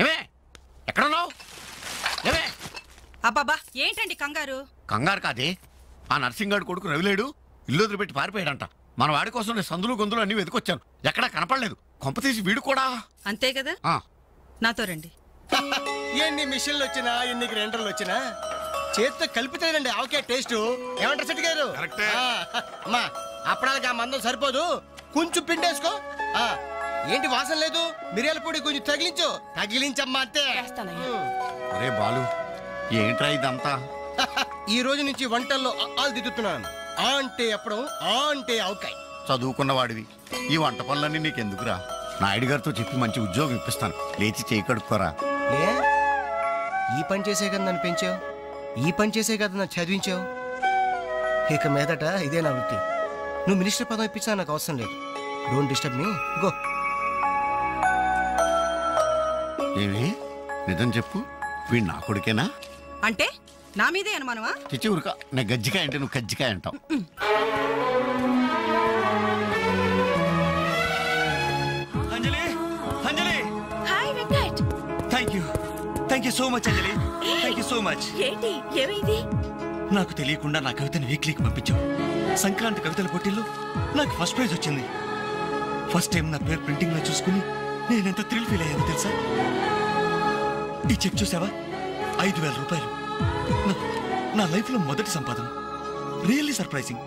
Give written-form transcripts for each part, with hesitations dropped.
ఏమే ఎక్కడున్నావు? ఏమే అబ్బాబా ఏంటండి కంగారు? కంగారు కాదే, ఆ నర్సింగాడు కొడుకు రవిలేడు ఇల్లు వదిలిపెట్టి పారిపోయాడంట. మన వాడి కోసం నేను సందులు గొంతులు అన్ని వెతికొచ్చాను, ఎక్కడా కనపడలేదు. కొంపతీసి వీడు కూడా అంతే కదా? నాతో రండి. ఎన్ని మిషన్లు వచ్చినా ఎన్ని గ్రైండర్లు వచ్చినా చేతితో కలిపితేనండి ఆవకాయ టేస్ట్. ఏమంటారు సెట్ గారు? అమ్మా అప్పడానికి ఆ మందం సరిపోదు, కొంచెం పిండేసుకో. ఏంటి వాసన లేదు? మిరియాల పొడి కొంచెం తగిలించమ్మా అంతే. అరే బాలు, ఏంట్రా ఇదంతా? ఈ రోజు నుంచి వంటల్లో ఆలు దిద్దుతున్నాను. ఆ అంటే అప్పడం, ఆ అంటే ఆవకాయ. చదువుకున్న వాడివి, ఈ వంట పనులన్నీ నీకెందుకురా? నాయుడు గారితో చెప్పి మంచి ఉద్యోగం ఇప్పిస్తాను, లేచి చేయి కడుక్కోరా. ఈ పని చేసే కదా నన్ను పెంచావు, ఈ పని చేసే కదా నన్ను చదివించావు. ఇక మీదట ఇదే నా వృత్తి. నువ్వు మినిస్టర్ పదం ఇప్పించా నాకు అవసరం లేదు. Don't disturb me, go. ఏమి నిజం చెప్పు, వీడు నా కొడుకేనా? అంటే నా మీదే అనుమానమా? చిచ్చి ఊరుక, నేను గజ్జికాయ అంటే నువ్వు కజ్జికాయ అంటావు. Anjali, Anjali. Hi Venkat. Thank you so much Anjali, thank you so much. ఏంటి ఏమైంది? నాకు తెలియకుండా నా కవితను వీక్లీకి పంపించావు. సంక్రాంతి కవితల పోటీల్లో నాకు ఫస్ట్ ప్రైజ్ వచ్చింది. ఫస్ట్ టైం నా పేరు ప్రింటింగ్ లో చూసుకుని నేనెంత థ్రిల్ ఫీల్ అయ్యాను తెలుసా? ఈ చెక్ చూసావా? 5,000 రూపాయలు. నా లైఫ్ లో మొదటి సంపాదన. Really surprising.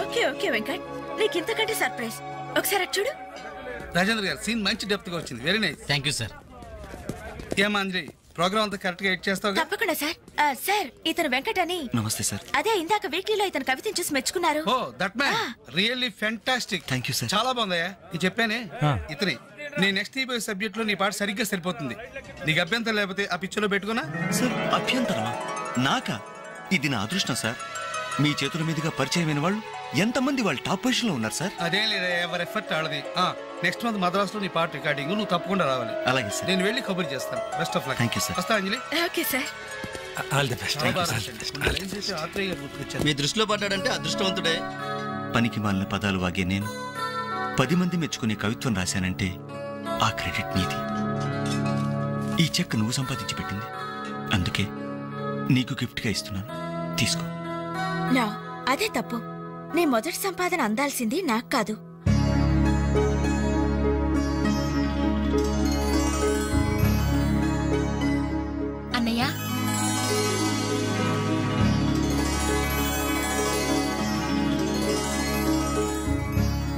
Okay okay Venkat, నీకు ఇంతకంటే సర్ప్రైజ్. ఒకసారి అటు చూడు. రాజేంద్ర గారు సీన్ మంచి డెప్త్ గా వచ్చింది. Very nice. Thank you sir. ఏమా అంజలి, ప్రోగ్రామ్ అంతా కరెక్ట్ గా ఎడ్ చేస్తావు? తప్పకుండా సార్. సార్ ఇతను వెంకట్ అని. నమస్తే సార్. అదే ఇందాక వీక్లీలో ఇతను కవితను చూసి మెచ్చుకున్నారు. Oh that man really fantastic. Thank you sir. చాలా బాగుందయ్యా. నేను చెప్పానే ఇతని నీ నెక్స్ట్ ఈబోయ్ సబ్జెక్ట్ లో నీ పాట సరిగ్గా సరిపోతుంది. నీకు అభ్యంతరం లేకపోతే ఆ పిక్చర్లో పెట్టుకున్నా. సార్ అభ్యంతరమా? నాకా? ఇది నా అదృష్టం సార్. మీ చేతుల మీదుగా పరిచయమైన వాళ్ళు ఎంతమంది వాళ్ళు టాప్ పొజిషన్ లో ఉన్నారు సార్. అదేం లేదా, ఎవరి ఎఫర్ట్ ఆడది. నెక్స్ట్ మంత్ మద్రాస్ లో నీ పాట రికార్డింగ్ నువ్వు తప్పకుండా రావాలి. అలాగే సార్. నేను వెళ్ళి కబుర్ చేస్తాను. Best of luck. Thank you sir. వస్తా Anjali. Okay sir. All the best. మీ దృష్టిలో పడ్డాడంటే అదృష్టవంతుడే. పనికి మాలిన పదాలు వాగే నేను 10 మంది మెచ్చుకునే కవిత్వం రాశానంటే ఆ క్రెడిట్ నీది. ఈ చెక్ నువ్వు సంపాదించి పెట్టింది, అందుకే నీకు గిఫ్ట్ గా ఇస్తున్నాను, తీసుకో. నా అదే తప్పు. నీ మొదటి సంపాదన అందాల్సింది నాకు కాదు. అన్నయ్య,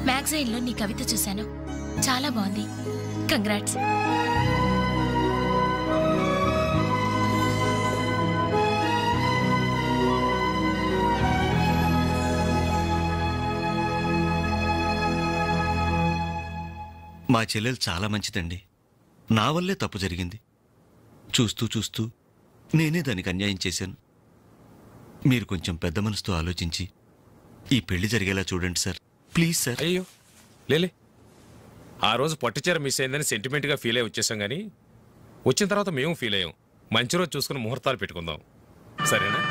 మ్యాగజైన్లో నీ కవిత చూశాను, చాలా బాగుంది. కంగ్రాట్స్. మా చెల్లెలు చాలా మంచిదండి. నా వల్లే తప్పు జరిగింది. చూస్తూ చూస్తూ నేనే దానికి అన్యాయం చేశాను. మీరు కొంచెం పెద్ద మనసుతో ఆలోచించి ఈ పెళ్లి జరిగేలా చూడండి సార్, ప్లీజ్ సార్. అయ్యో లేలే, ఆ రోజు పట్టుచీర మిస్ అయిందని సెంటిమెంట్గా ఫీల్ అయ్యి వచ్చేసాం, కానీ వచ్చిన తర్వాత మేము ఫీల్ అయ్యాం. మంచి రోజు చూసుకుని ముహూర్తాలు పెట్టుకుందాం, సరేనా?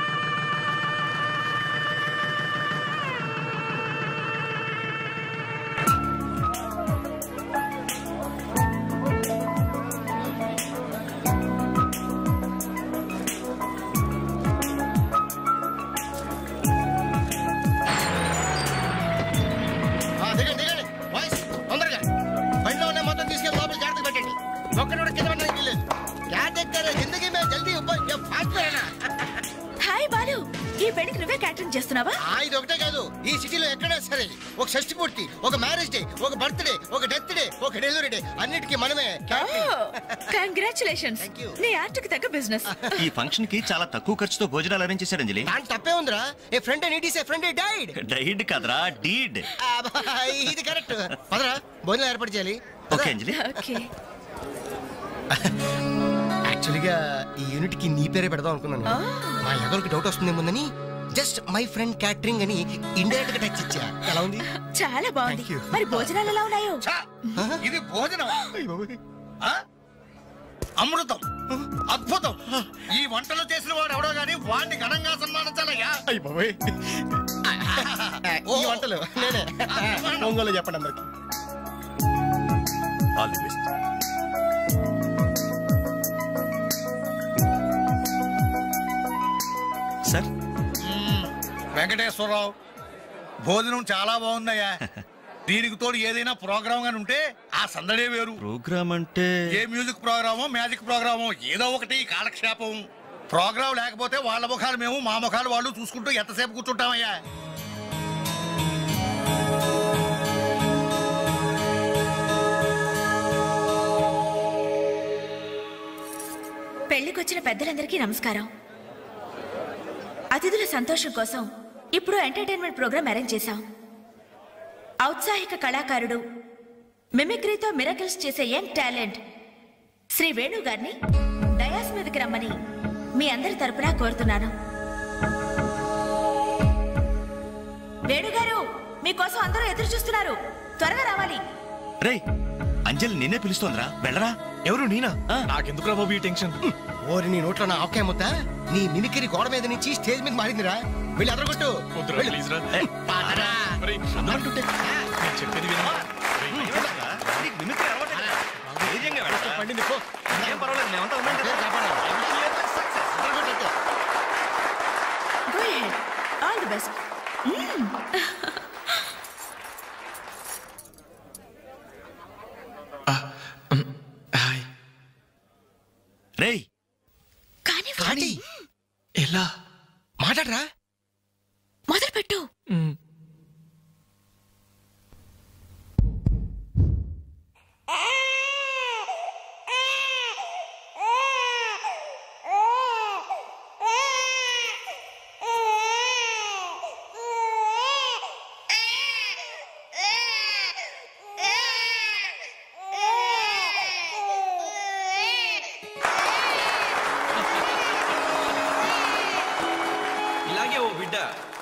హాయ్ బాలు, ఈ పెళ్లికి నువ్వే క్యాటరింగ్ చేస్తున్నావా? ఇది ఒకటే కాదు, ఈ సిటీలో ఎక్కడైనా సరే ఒక షష్ఠి పూర్తి, ఒక మ్యారేజ్ డే, ఒక బర్త్డే, ఒక డెత్ డే, ఒక డెలివరీ డే, అన్నిటికీ మనమే. కంగ్రాచులేషన్స్, నీ ఆర్ట్కి తగ్గ బిజినెస్. ఈ ఫంక్షన్ కి చాలా తక్కువ ఖర్చుతో భోజనాలు అరేంజ్ చేశారు అంజలి. దాని తప్పే ఉందిరా. A friend and it is a friend died. Died కాదురా, డీడ్. ఇది కరెక్ట్. పదరా భోజనం ఏర్పాటు చేయాలి. ఓకే అంజలి. యాక్చువల్గా ఈ యూనిట్ కి నీ పేరే పెడదాం అనుకున్నాను. మా ఎవరికి డౌట్ వస్తుందేమోనని జస్ట్ మై ఫ్రెండ్ క్యాటరింగ్ అని ఇండైరెక్ట్ గా టచ్ ఇచ్చా. ఎలా ఉంది? చాలా బాగుంది. మరి భోజనాలు ఎలా ఉన్నాయో? ఇది భోజనం, అమృతం, అద్భుతం. ఈ వంటలు చేసిన వాడు ఎవడో గానీ వాడిని ఘనంగా సన్మానించాలయ్యా. ఈ వంటలు నేనే. ఒంగోలు చెప్పండి అందరికి. All the best. Sir. Venkateswararao, భోజనం చాలా బాగుందయ్యా. దీనికి తోడు ఏదైనా ప్రోగ్రామ్ గాని ఉంటే ఆ సందడే వేరు. ప్రోగ్రామ్ అంటే ఏ మ్యూజిక్ ప్రోగ్రామో మ్యాజిక్ ప్రోగ్రామో ఏదో ఒకటి కాలక్షేపం. ప్రోగ్రాం లేకపోతే వాళ్ళ ముఖాలు మేము, మా ముఖాలు వాళ్ళు చూసుకుంటూ ఎంతసేపు కూర్చుంటామయ్యా? పెళ్లికొచ్చిన పెద్దలందరికీ నమస్కారం. అతిథుల సంతోషం కోసం ఇప్పుడు ఎంటర్టైన్మెంట్ ప్రోగ్రాం అరేంజ్ చేశాం. ఔత్సాహిక కళాకారుడు, మిమిక్రీతో మిరకిల్స్ చేసే యంగ్ టాలెంట్ శ్రీ వేణు గారిని డయాస్ మీదకి రమ్మని మీ అందరి తరపున కోరుతున్నాను. వేణుగారు, మీకోసం అందరూ ఎదురు చూస్తున్నారు, త్వరగా రావాలి. రే, అంజలి నిన్నే పిలుస్తోందిరా, వెళ్ళరా. ఎవరు నేనా? నాకెందుకురా బాబు ఈ టెన్షన్? ఓరి నీ నోట్లో నా ఆవకాయ ముద్ద, నీ మిమిక్రీ గోడ మీద నుంచి స్టేజ్ మీద మారిందిరా. వెళ్ళి అదరగొట్టు. పండింది పో. Go ahead. All the best. రేయ్, కానీ ఎలా మాట్లాడరా? మొదలు పెట్టు.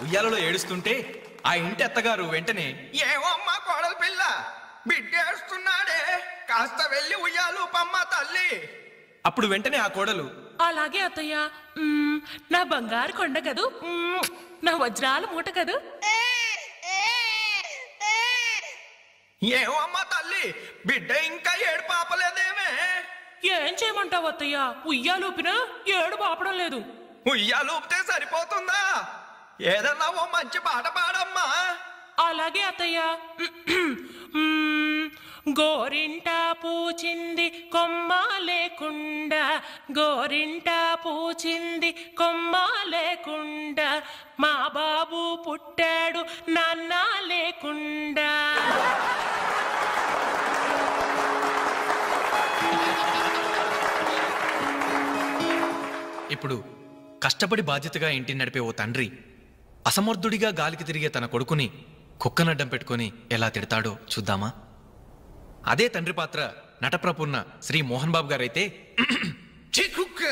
ఉయ్యాలలో ఏడుస్తుంటే ఆ ఇంటి అత్తగారు వెంటనే, ఏమో అమ్మా కోడలు పిల్ల బిడ్డేస్తున్నాడే, కాస్త వెళ్ళి ఉయ్యాలు పమ్మ తల్లి. అప్పుడు వెంటనే ఆ కోడలు, అలాగే అత్తయ్య, నా బంగారు కొండ కదూ, నా వజ్రాల మూట కదూ. ఏమో అమ్మా తల్లి, బిడ్డ ఇంకా ఏడు పాపలేదేమే. ఏం చేయమంటావు అత్తయ్య, ఉయ్యాలూపినా ఏడు పాపడం లేదు. ఉయ్యాలూపితే సరిపోతుందా? ఏదన్నా ఓ మంచి పాట పాడమ్మా. అలాగే అత్తయ్య. గోరింట పూచింది కొమ్మ లేకుండా, గోరింట పూచింది కొమ్మ లేకుండా, మా బాబు పుట్టాడు నాన్న లేకుండా. ఇప్పుడు కష్టపడి బాధ్యతగా ఇంటిని నడిపే ఓ తండ్రి అసమర్థుడిగా గాలికి తిరిగే తన కొడుకుని కుక్కనడ్డం పెట్టుకుని ఎలా తిడతాడో చూద్దామా? అదే తండ్రి పాత్ర నటప్రపూర్ణ శ్రీ మోహన్ బాబు గారైతే, కుక్క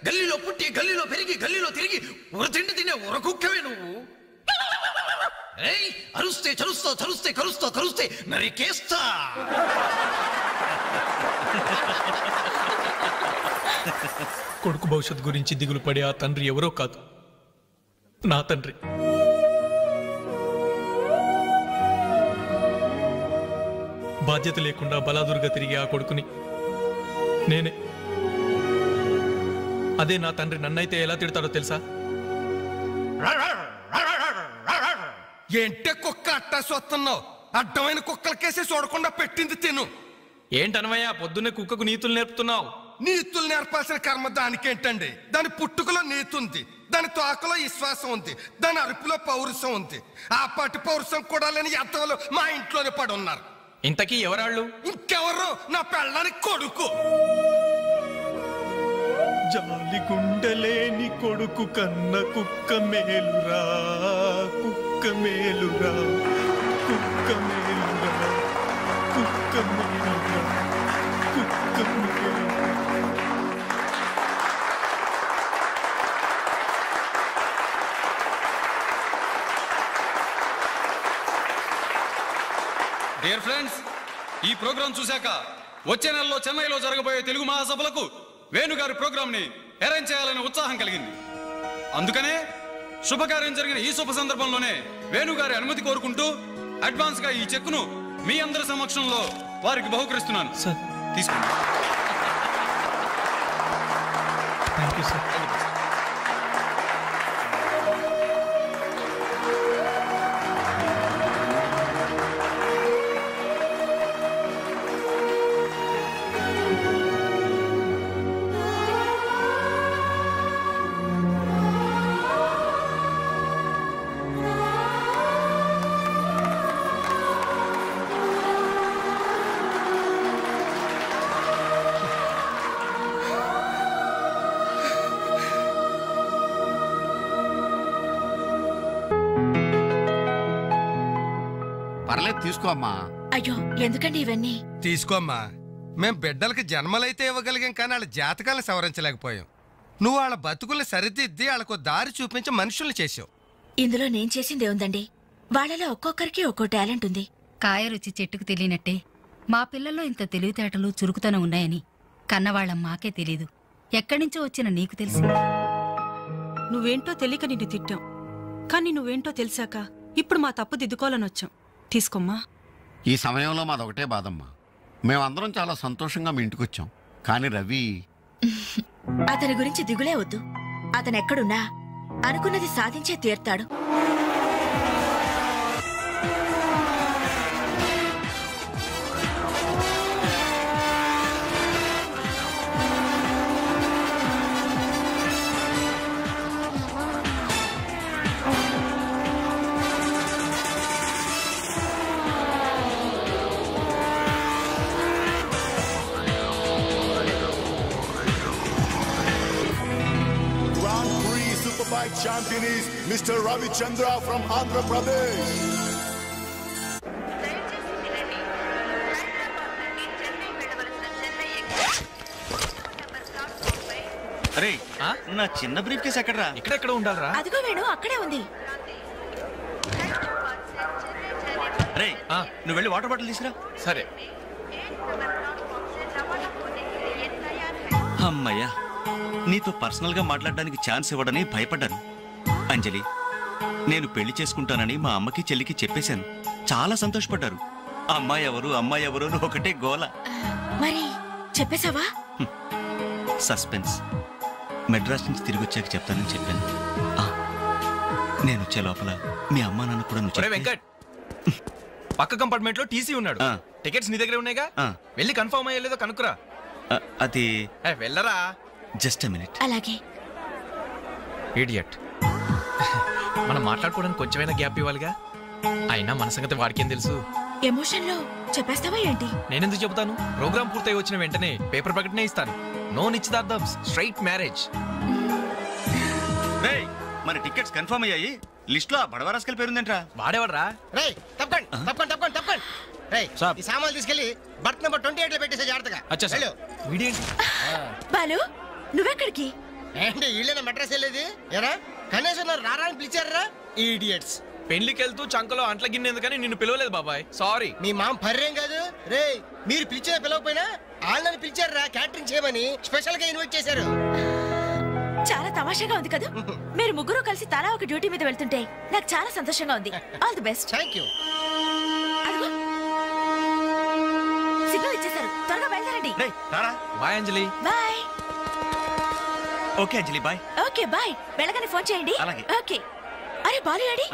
గల్లీలో పుట్టి గల్లీలో పెరిగి గల్లీలో తిరిగి ఉరతిండి తినే ఉరకుక్కవే నువ్వు. అరుస్తే చరుస్తా, చరుస్తే కరుస్తా, కరుస్తే నరికేస్తా. కొడుకు భవిష్యత్తు గురించి దిగులు పడే ఆ తండ్రి ఎవరో కాదు, నా తండ్రి. బాధ్యత లేకుండా బలాదురుగా తిరిగే ఆ కొడుకుని నేనే. అదే నా తండ్రి నన్నైతే ఎలా తిడతాడో తెలుసా? ఏంటే కుక్క అట్టా సొస్తున్నావు? అడ్డమైన కుక్కలకేసి చూడకుండా పెట్టింది తిను. ఏంటనవయ్యా పొద్దున్నే కుక్కకు నీతులు నేర్పుతున్నావు? నీతులు నేర్పాల్సిన కర్మ దానికేంటండి? దాని పుట్టుకలో నీతి ఉంది, దాని తోకలో విశ్వాసం ఉంది, దాని అరుపులో పౌరుషం ఉంది. ఆ పాటి పౌరుషం కూడా లేని ఎంతలో మా ఇంట్లోనే పడి ఉన్నారు. ఇంతకీ ఎవరాళ్ళు? ఇంకెవరు? నా పెళ్ళానికి కొడుకు. జాలి గుండెలేని కొడుకు కన్న కుక్క మేలురా, కుక్క మేలురా, కుక్క మేలురా, కుక్క మేలురా, కుక్క మేలురా. డియర్ ఫ్రెండ్స్, ఈ ప్రోగ్రాం చూశాక వచ్చే నెలలో చెన్నైలో జరగబోయే తెలుగు మహాసభలకు వేణుగారి ప్రోగ్రామ్ ని అరేంజ్ చేయాలనే ఉత్సాహం కలిగింది. అందుకనే శుభకార్యం జరిగిన ఈ శుభ సందర్భంలోనే వేణుగారి అనుమతి కోరుకుంటూ అడ్వాన్స్ గా ఈ చెక్కును మీ అందరి సమక్షంలో వారికి బహుకరిస్తున్నాను. తీసుకోండి. పర్లేదు తీసుకో అమ్మా. అయ్యో ఎందుకండి ఇవన్నీ? తీసుకోమ్మా. మేం బిడ్డలకి జన్మలైతే ఇవ్వగలిగాం కానీ వాళ్ళ జాతకాలను సవరించలేకపోయాం. నువ్వు వాళ్ళ బతుకుల్ని సరిదిద్ది వాళ్ళకు దారి చూపించి మనుషుల్ని చేసావు. ఇందులో నేను చేసిందే ఉందండి. వాళ్ళలో ఒక్కొక్కరికి ఒక్కో టాలెంట్ ఉంది. కాయ రుచి చెట్టుకు తెలియనట్టే మా పిల్లల్లో ఇంత తెలివితేటలు చురుకుతనం ఉన్నాయని కన్నవాళ్ళం మాకే తెలీదు. ఎక్కడినుంచో వచ్చిన నీకు తెలిసి. నువ్వేంటో తెలియక నిన్ను తిట్టాం, కానీ నువ్వేంటో తెలిసాక ఇప్పుడు మా తప్పు దిద్దుకోవాలని వచ్చాం. తీసుకోమ్మా. ఈ సమయంలో మాదొకటే బాధమ్మా. మేమందరం చాలా సంతోషంగా మీ ఇంటికి వచ్చాం, కానీ రవి అతని గురించి దిగులే వద్దు. అతను ఎక్కడున్నా అనుకున్నది సాధించే తీర్తాడు. Champion is Mr. Ravi Chandra from Andhra Pradesh. అరే నా చిన్న బ్రీఫ్ కేసు ఎక్కడరా? ఇక్కడెక్కడ ఉండాలరా? అదిగో వేణు అక్కడే ఉంది. అరే నువ్వు వెళ్ళి వాటర్ బాటిల్ తీసుకురా. సరే. అమ్మయ్యా, నీతో పర్సనల్ గా మాట్లాడడానికి ఛాన్స్ ఇవ్వడని భయపడ్డాను. అంజలి, నేను పెళ్లి చేసుకుంటానని మా అమ్మకి చెల్లికి చెప్పేశాను. చాలా సంతోషపడ్డారు. అమ్మాయి ఎవరు అమ్మాయి ఎవరు అని ఒకటే గోల. మరి చెప్పేశావా? సస్పెన్స్. మెడ్రాస్ నుంచి తిరిగి వచ్చాక చెప్తానని చెప్పాను. నేను వచ్చే లోపల మీ అమ్మా నాన్న కూడా నువ్వు వెంకట్ పక్క కంపార్ట్మెంట్ లో టీసీ ఉన్నాడు. టికెట్స్ నీ దగ్గర ఉన్నాయిగా, వెళ్ళి కన్ఫర్మ్ అయ్యలేదో కనుక్కురా. అది వెళ్ళరా. Just a minute. అలాగే. ఇడియట్. మనం మాట్లాడుకోవడానికి కొంచెమైనా గ్యాప్ ఇవ్వాలిగా. అయినా మన సంగతి వాడికేం తెలుసు? ఎమోషన్ లో చెప్పేస్తావా ఏంటి? నేనెందుకు చెబుతాను? ప్రోగ్రామ్ పూర్తయి వచ్చిన వెంటనే పేపర్ ప్రకటనే ఇస్తాను. నో నిశ్చితార్థం, స్ట్రైట్ మ్యారేజ్. మన టికెట్స్ కన్ఫర్మ్ అయ్యాయి. లిస్ట్ లో బడవరాస్కల్ పేరుందేంట్రా? వాడేవాడ్రా? రేయ్ తప్పండి తప్పండి తప్పండి తప్పండి. రేయ్ ఈ సామాన్లు తీసుకెళ్లి బర్త్ నెంబర్ 28 లో పెట్టేసే జాగ్రత్తగా. అచ్చా వీడేంటి? బాలు నువ్వెక్కడికి? ఏంటి వీళ్ళైనా మెడ్రాస్ వెళ్ళేది? ఎరా కనీసం రారా అని పిలిచారా ఈడియట్స్? పెళ్లికి వెళ్తూ చంకలో అంట్ల గిన్నెందుకని నిన్ను పిలవలేదు బాబాయ్. సారీ. మీ మామ పర్రేం కాదు. రేయ్ మీరు పిలిచిన పిలవకపోయినా వాళ్ళని పిలిచారా క్యాటరింగ్ చేయమని స్పెషల్ గా ఇన్వైట్ చేశారు. చాలా తమాషాగా ఉంది కదా. మీరు ముగ్గురు కలిసి తలా ఒక డ్యూటీ మీద వెళ్తుంటే నాకు చాలా సంతోషంగా ఉంది. All the best. Thank you. Signal ఇచ్చేశారు, త్వరగా బయలుదేరండి. Bye Anjali. Bye. Okay Anjali bye. Okay bye. వెళ్ళగానే ఫోన్ చేయండి. అలాగే. ఓకే. అరే బాలు ఏడి?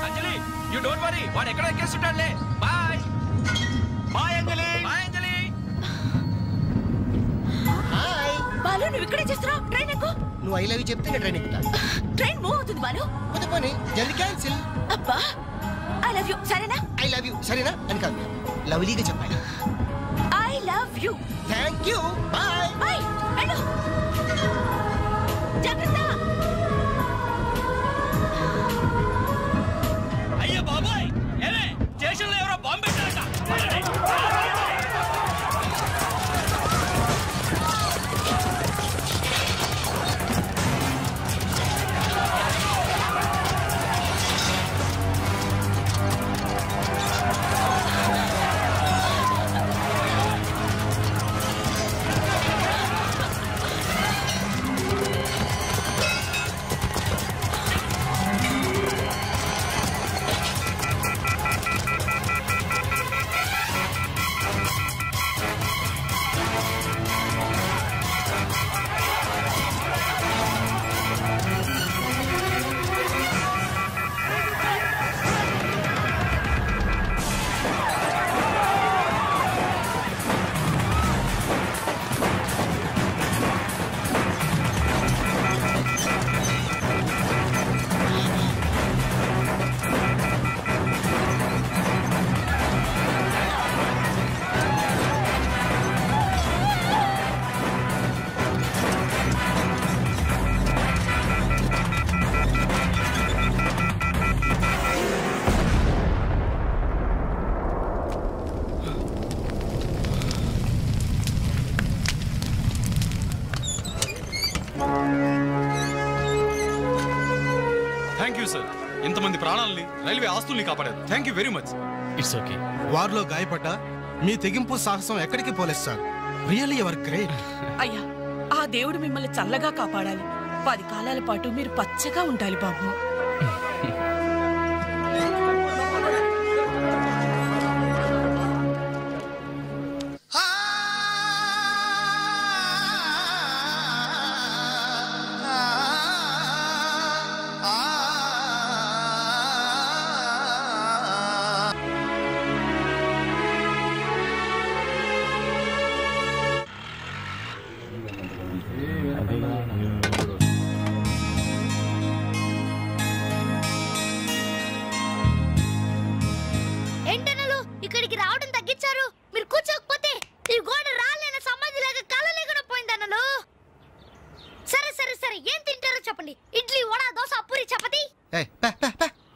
అంజలి యు డోంట్ వరీ, వాడు ఎక్కడ ఎక్కేస్తుంటాడులే. Bye bye Anjali. Bye Anjali. Hi Balu నువ్వు ఇక్కడే చేస్తున్నావు? ట్రైన్ ఎక్కు. నువ్వు ఐ లవ్ యూ చెప్తే నేను ట్రైన్ ఎక్కుతా. ట్రైన్ మూవ్ అవుతుంది బాలు. పోతే పోనీ జల్దీ క్యాన్సిల్. అబ్బా ఐ లవ్ యూ సరేనా? ఐ లవ్ యూ సరేనా అని కాదు, లవ్లీగా చెప్పాలి. I love you. Thank you. Bye bye. వెళ్ళు. జాగ్రత్త. అయ్యో బాబాయ్, ఏమే స్టేషన్లో ఎవరో బాంబు పెట్టారట. You sir. ఇంతమంది ప్రాణాలని, రైల్వే ఆస్తుల్ని కాపాడారు. Thank you very much. It's okay. వారిలో గాయపడ్డ మీ తెగింపు సాహసం ఎక్కడికి పోలేదు సార్. Really your great. అయ్యా, ఆ దేవుడు మిమ్మల్ని చల్లగా కాపాడాలి. 10 కాలాల పాటు మీరు పచ్చగా ఉండాలి బాబు. ఇక్కడికి రావడం తగ్గించారు. మీరు కూర్చోకపోతే ఈ గోడ రాలేన సమాధి లాగా కలలేకుండా పోయిందన్నలు. సరే సరే సరే, ఏం తింటారో చెప్పండి. ఇడ్లీ, వడ, దోశ, పూరి, చపాతి,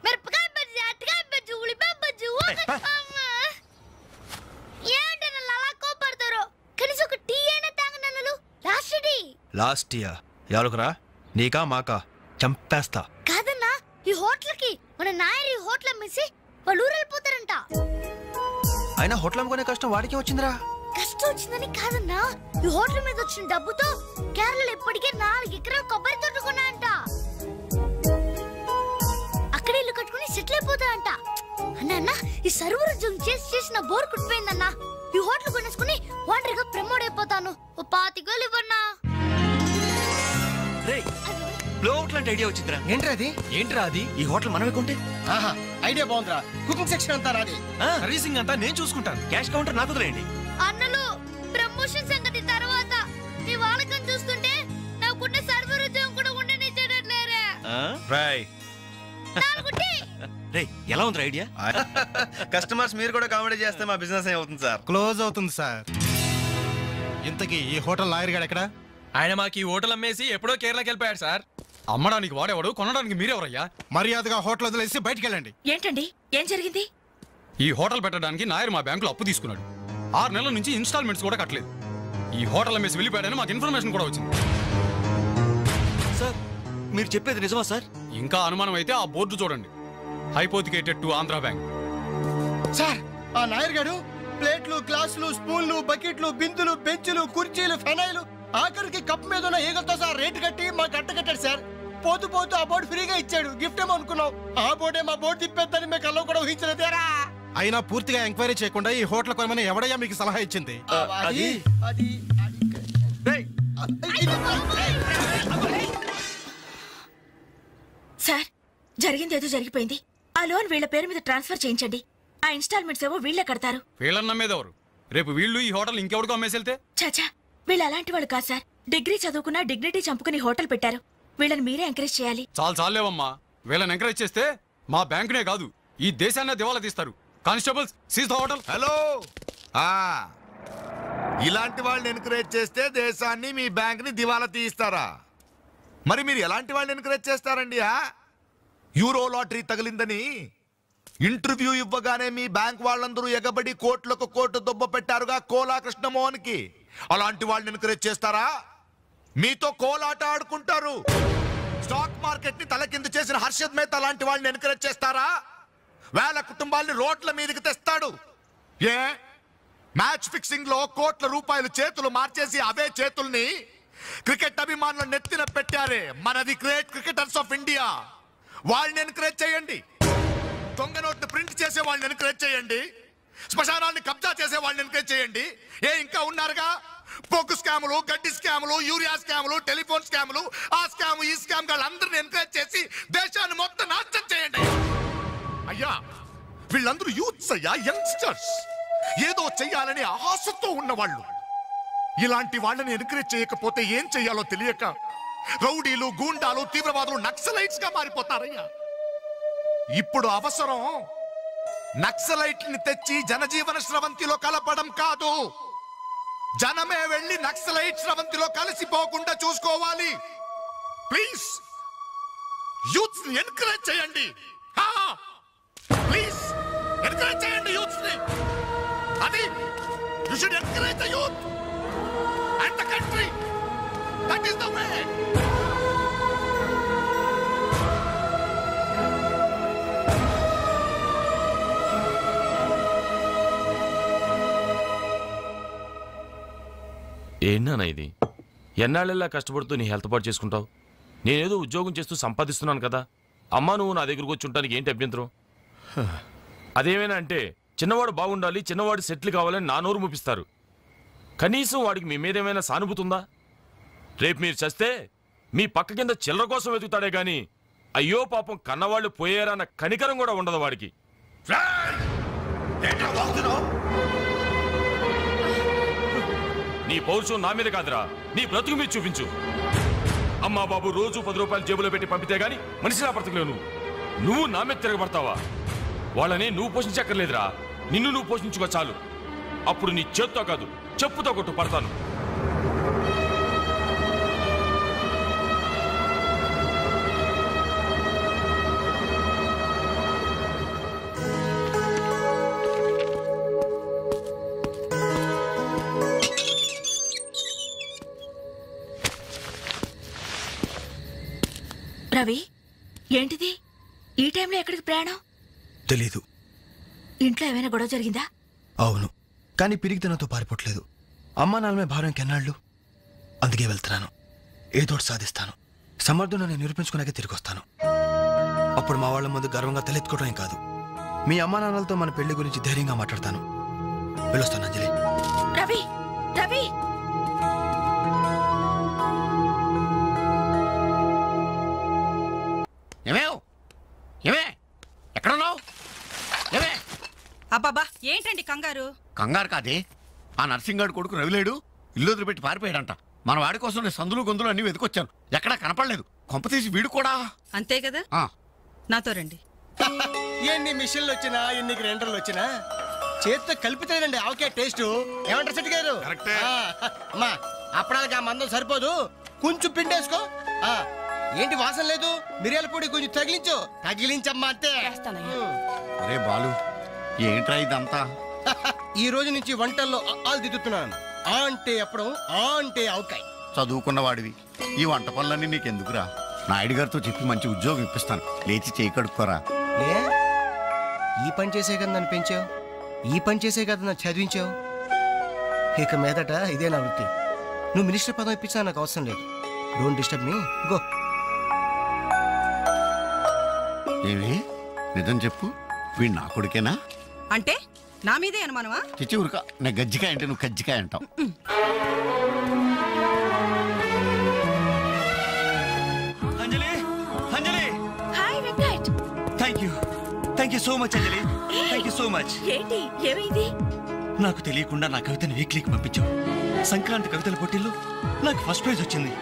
మిరపకాయ బజ్జీ, అరటికాయ బజ్జీ, ఉల్లిపాయ బజ్జీ. ఏంటన్నలు అలా కోపడతారు? కనీసం ఒక టీ అయినా తాగనన్నలు. Last tea. లాస్ట్ టీయా? ఎవరుకురా, నీకా మాకా? చంపేస్తా. కాదన్నా, ఈ హోటల్కి మన నాయర్ ఈ హోటల్ అమ్మేసి వాళ్ళు ఊరు వెళ్ళిపోతారంట. అయినా హోటల్ అమ్ముకునే కష్టం వాడికి వచ్చిందిరా. కష్టం వచ్చిందని కాదన్నా, ఈ హోటల్ మీద వచ్చిన డబ్బుతో కేరళలో ఇప్పటికే 4 ఎకరాలు కొబ్బరి తోట కొన్నాయంట. అక్కడ ఇల్లు కట్టుకుని సెటిల్ అయిపోతాయంట. అన్న ఈ సర్వర్ ఉద్యోగం చేసిన బోర్ కుట్టిపోయిందన్నా. ఈ హోటల్ కొనేసుకుని వాండర్గా ప్రమోట్ అయిపోతాను. ఓ 25,000 ఇవ్వన్నా. ఐడియా వచ్చిందిరా. ఏంట్రా అది? ఈ హోటల్ మనమే కొంటే. ఆహా, ఐడియా బాగుందిరా. కుకింగ్ సెక్షన్ అంతా నాది, సర్వీసింగ్ అంతా నేను చూసుకుంటాను. క్యాష్ కౌంటర్ నాకు వదిలేయండి. అన్నలు, ప్రమోషన్ సంగతి తర్వాత. నీ వాళ్ళకం చూస్తుంటే నాకున్న సర్వర్ ఉద్యోగం కూడా ఉండనిచ్చేటట్లేరా. ఎలా ఉంది ఐడియా? కస్టమర్స్ మీరు కూడా కామెడీ చేస్తే మా బిజినెస్ అవుతుంది సార్. క్లోజ్ అవుతుంది సార్. ఇంతకీ ఈ హోటల్ లాయర్ గారు ఎక్కడ? ఆయన మాకు ఈ హోటల్ అమ్మేసి ఎప్పుడో కేరళకి వెళ్ళిపోయాడు సార్. అమ్మడానికి వాడేవాడు, కొనడానికి మీరెవరయ్యా? మర్యాదగా హోటల్ వదిలేసి బయటికి వెళ్ళండి. ఏంటండి, ఏం జరిగింది? ఈ హోటల్ పెట్టడానికి నాయర్ మా బ్యాంకులో అప్పు తీసుకున్నాడు. 6 నెలల నుంచి ఇన్స్టాల్మెంట్స్ కూడా కట్టలేదు. ఈ హోటల్ అమ్మేసి వెళ్ళిపోయాడని మాకు ఇన్ఫర్మేషన్ కూడా వచ్చింది. సార్, మీరు చెప్పేది నిజమా సార్? ఇంకా అనుమానం అయితే ఆ బోర్డు చూడండి, hypothecated to Andhra bank. Sir, ఆ నాయర్ గారు ప్లేట్లు, గ్లాసులు, స్పూన్లు, బకెట్లు, బిందులు, బెంచులు, కుర్చీలు, ఫెనైలు, ఆఖరికి కప్ మీద ఉన్న ఈగలతో సార్ రేటు కట్టి మాకు కట్టకట్టాడు సార్. పోతూ పోతూ ఆ బోర్డు ఫ్రీగా ఇచ్చాడు. గిఫ్ట్ ఏమో అనుకున్నాం. ఆ బోర్డే మా బోర్డు తిప్పేద్దని మేము కల్లో కూడా ఊహించలేదేరా. అయినా పూర్తిగా ఎంక్వైరీ చేయకుండా ఈ హోటల్ కొనమని ఎవడయ్యా మీకు సలహా ఇచ్చింది? సార్, జరిగిందేదో జరిగిపోయింది. ఆ లోన్ వీళ్ళ పేరు మీద ట్రాన్స్ఫర్ చేయించండి. ఆ ఇన్స్టాల్మెంట్స్ ఏవో వీళ్ళే కడతారు. వీళ్ళని నమ్మేదెవరు? రేపు వీళ్ళు ఈ హోటల్ ఇంకెవరికో అమ్మేసి చాచా, వీళ్ళు అలాంటి వాళ్ళు కాదు సార్. డిగ్రీ చదువుకున్నా డిగ్నిటీ చంపుకుని హోటల్ పెట్టారు. వీళ్ళని మీరే ఎంకరేజ్ చేయాలి. చాలేవమ్మా. వీళ్ళని ఎంకరేజ్ చేస్తే మా బ్యాంకునే కాదు, ఈ దేశాన్ని దివాలా తీస్తారు. Constables, seize the hotel. Hello, ఇలాంటి వాళ్ళని ఎంకరేజ్ చేస్తే దేశాన్ని, మీ బ్యాంక్ ని దివాలా తీస్తారా? మరి మీరు ఎలాంటి వాళ్ళని ఎంకరేజ్ చేస్తారండి? యూరో లాటరీ తగిలిందని ఇంటర్వ్యూ ఇవ్వగానే మీ బ్యాంక్ వాళ్ళందరూ ఎగబడి కోట్లకు కోట్లు దొబ్బ పెట్టారుగా కోలా కృష్ణమోహన్ కి. అలాంటి వాళ్ళని ఎంకరేజ్ చేస్తారా? మీతో కోలాట ఆడుకుంటారు. స్టాక్ మార్కెట్ ని తలకిందు చేసిన హర్షద్ మేహతా లాంటి వాళ్ళని ఎంకరేజ్ చేస్తారా? వేల కుటుంబాలని రోడ్ల మీదకి తెస్తాడు. ఏ మ్యాచ్ ఫిక్సింగ్ లో కోట్ల రూపాయలు చేతులు మార్చేసి అవే చేతుల్ని క్రికెట్ అభిమానుల నెత్తిన పెట్టారే మనది గ్రేట్ క్రికెటర్స్ ఆఫ్ ఇండియా. వాళ్ళని ఎంకరేజ్ చేయండి. దొంగ నోట్ను ప్రింట్ చేసే వాళ్ళని ఎంకరేజ్ చేయండి. శ్మశానాన్ని కబ్జా చేసే వాళ్ళని ఎంకరేజ్ చేయండి. ఇంకా ఉన్నారుగా పొగ్గు స్కాములు, గడ్డి స్కాములు, యూరియా స్కాములు, టెలిఫోన్ స్కాములు, ఆ స్కామ్ ఈ స్కామ్ వాళ్ళందరినీ ఎంకరేజ్ చేసి దేశాన్ని మొత్తం నాశనం చేయండి. అయ్యా, వీళ్ళందరూ యూత్స్ అయ్యా, యంగ్స్టర్స్, ఏదో చెయ్యాలని ఆశతో ఉన్నవాళ్ళు. ఇలాంటి వాళ్ళని ఎంకరేజ్ చేయకపోతే ఏం చెయ్యాలో తెలియక రౌడీలు, గూండాలు, తీవ్రవాదులు, నక్సలైట్స్ గా మారిపోతారయ్యా. ఇప్పుడు అవసరం నక్సలైట్ని తెచ్చి జనజీవన స్రవంతిలో కలపడం కాదు, జనమే వెళ్ళి నక్సలైట్ స్రవంతిలో కలిసిపోకుండా చూసుకోవాలి. ప్లీజ్ యూత్స్ ని ఎంకరేజ్ చేయండి. ప్లీజ్ ఎంకరేజ్ చేయండి యూత్స్ ని. అది you should encourage the youth and the country. That is the way. ఏంటన్నా ఇది? ఎన్నాళ్ళెల్లా కష్టపడుతూ నీ హెల్త్ పాటు చేసుకుంటావు? నేనేదో ఉద్యోగం చేస్తూ సంపాదిస్తున్నాను కదా, అమ్మా నువ్వు నా దగ్గరకు వచ్చి ఉండటానికి ఏంటి అభ్యంతరం? అదేమైనా అంటే చిన్నవాడు బాగుండాలి, చిన్నవాడు సెటిల్ కావాలని నా నోరు ముపిస్తారు. కనీసం వాడికి మీ మీద ఏమైనా సానుభూతి ఉందా? రేపు మీరు చస్తే మీ పక్క కింద చిల్లర కోసం వెతుకుతాడే గాని అయ్యో పాపం కన్నవాళ్ళు పోయారన్న కనికరం కూడా ఉండదు వాడికి. నీ పౌరుషం నా మీద కాదురా, నీ బ్రతుకు మీద చూపించు. అమ్మా బాబు రోజు 10 రూపాయలు జేబులో పెట్టి పంపితే గాని మనిషిలా బ్రతకలేవు. నువ్వు నా మీద తిరగబడతావా? వాళ్ళని నువ్వు పోషించక్కర్లేదురా, నిన్ను నువ్వు పోషించుకో చాలు. అప్పుడు నీ చేత్తో కాదు చెప్పుతో కొట్టు పడతాను. రవి, ఏంటిది ఈ టైంలో ఎక్కడికి ప్రయాణం? తెలీదు. ఇంట్లో ఏమైనా గొడవ జరిగిందా? అవును, కానీ పిరిగితనంతో పారిపోవట్లేదు. అమ్మా నాన్నమే భారం కెన్నాళ్ళు. అందుకే వెళ్తున్నాను. ఏదోటి సాధిస్తాను. సమర్థుని నేను నిరూపించుకున్నాకే తిరిగి వస్తాను. అప్పుడు మా వాళ్ళ ముందు గర్వంగా తలెత్తుకోవడం కాదు, మీ అమ్మా నాన్నలతో మన పెళ్లి గురించి ధైర్యంగా మాట్లాడతాను. వెళ్ళొస్తాను అంజలి. రవి, రవి, ఎక్కడున్నావు? అబ్బాబా ఏంటండి కంగారు? కంగారు కాదే, ఆ నర్సింగాడు కొడుకు రవిలేడు, ఇల్లు వదిలిపెట్టి పారిపోయాడంట. మన వాడి కోసం నేను సందులు గొంతులు అన్ని వెతుకొచ్చాను, ఎక్కడా కనపడలేదు. కొంపతీసి వీడు కూడా అంతే కదా? నాతో రండి. ఎన్ని మిషన్లు వచ్చినా ఎన్ని గ్రైండర్లు వచ్చినా చేతితో కలిపితేనండి ఆవకాయ టేస్ట్. ఏమంటారు సెట్ గారు? అమ్మా అప్పడానికి ఆ మందం సరిపోదు, కొంచెం పిండేసుకో. ఏంటి వాసన లేదు? మిరియాల పొడి కొంచెం తగిలించమ్మా అంతే. అరే బాలు, ఏంట్రా ఇదంతా? ఈ రోజు నుంచి వంటల్లో ఆలు దిద్దుతున్నాను. ఆ అంటే అప్పడం, ఆ అంటే ఆవకాయ. చదువుకున్న వాడివి, ఈ వంట పనులన్నీ నీకెందుకురా? నాయుడు గారితో చెప్పి మంచి ఉద్యోగం ఇప్పిస్తాను, లేచి చేయి కడుక్కోరా. ఈ పని చేసే కదా నన్ను పెంచావు, ఈ పని చేసే కదా నన్ను చదివించావు. ఇక మీదట ఇదే నా వృత్తి. నువ్వు మినిస్టర్ పదం ఇప్పించా నాకు అవసరం లేదు. Don't disturb me, go. ఏమి నిజం చెప్పు, వీడు నా కొడుకేనా? అంటే నా మీదే అనుమానమా? చిచ్చి ఊరుక, నేను గజ్జికాయ అంటే నువ్వు కజ్జికాయ అంటావు. Anjali, Anjali, hi Venkat. Thank you so much Anjali, thank you so much. ఏంటి, ఏమైంది? నాకు తెలియకుండా నా కవితని వీక్లీకి పంపించావు. సంక్రాంతి కవితల పోటీల్లో నాకు ఫస్ట్ ప్రైజ్ వచ్చింది.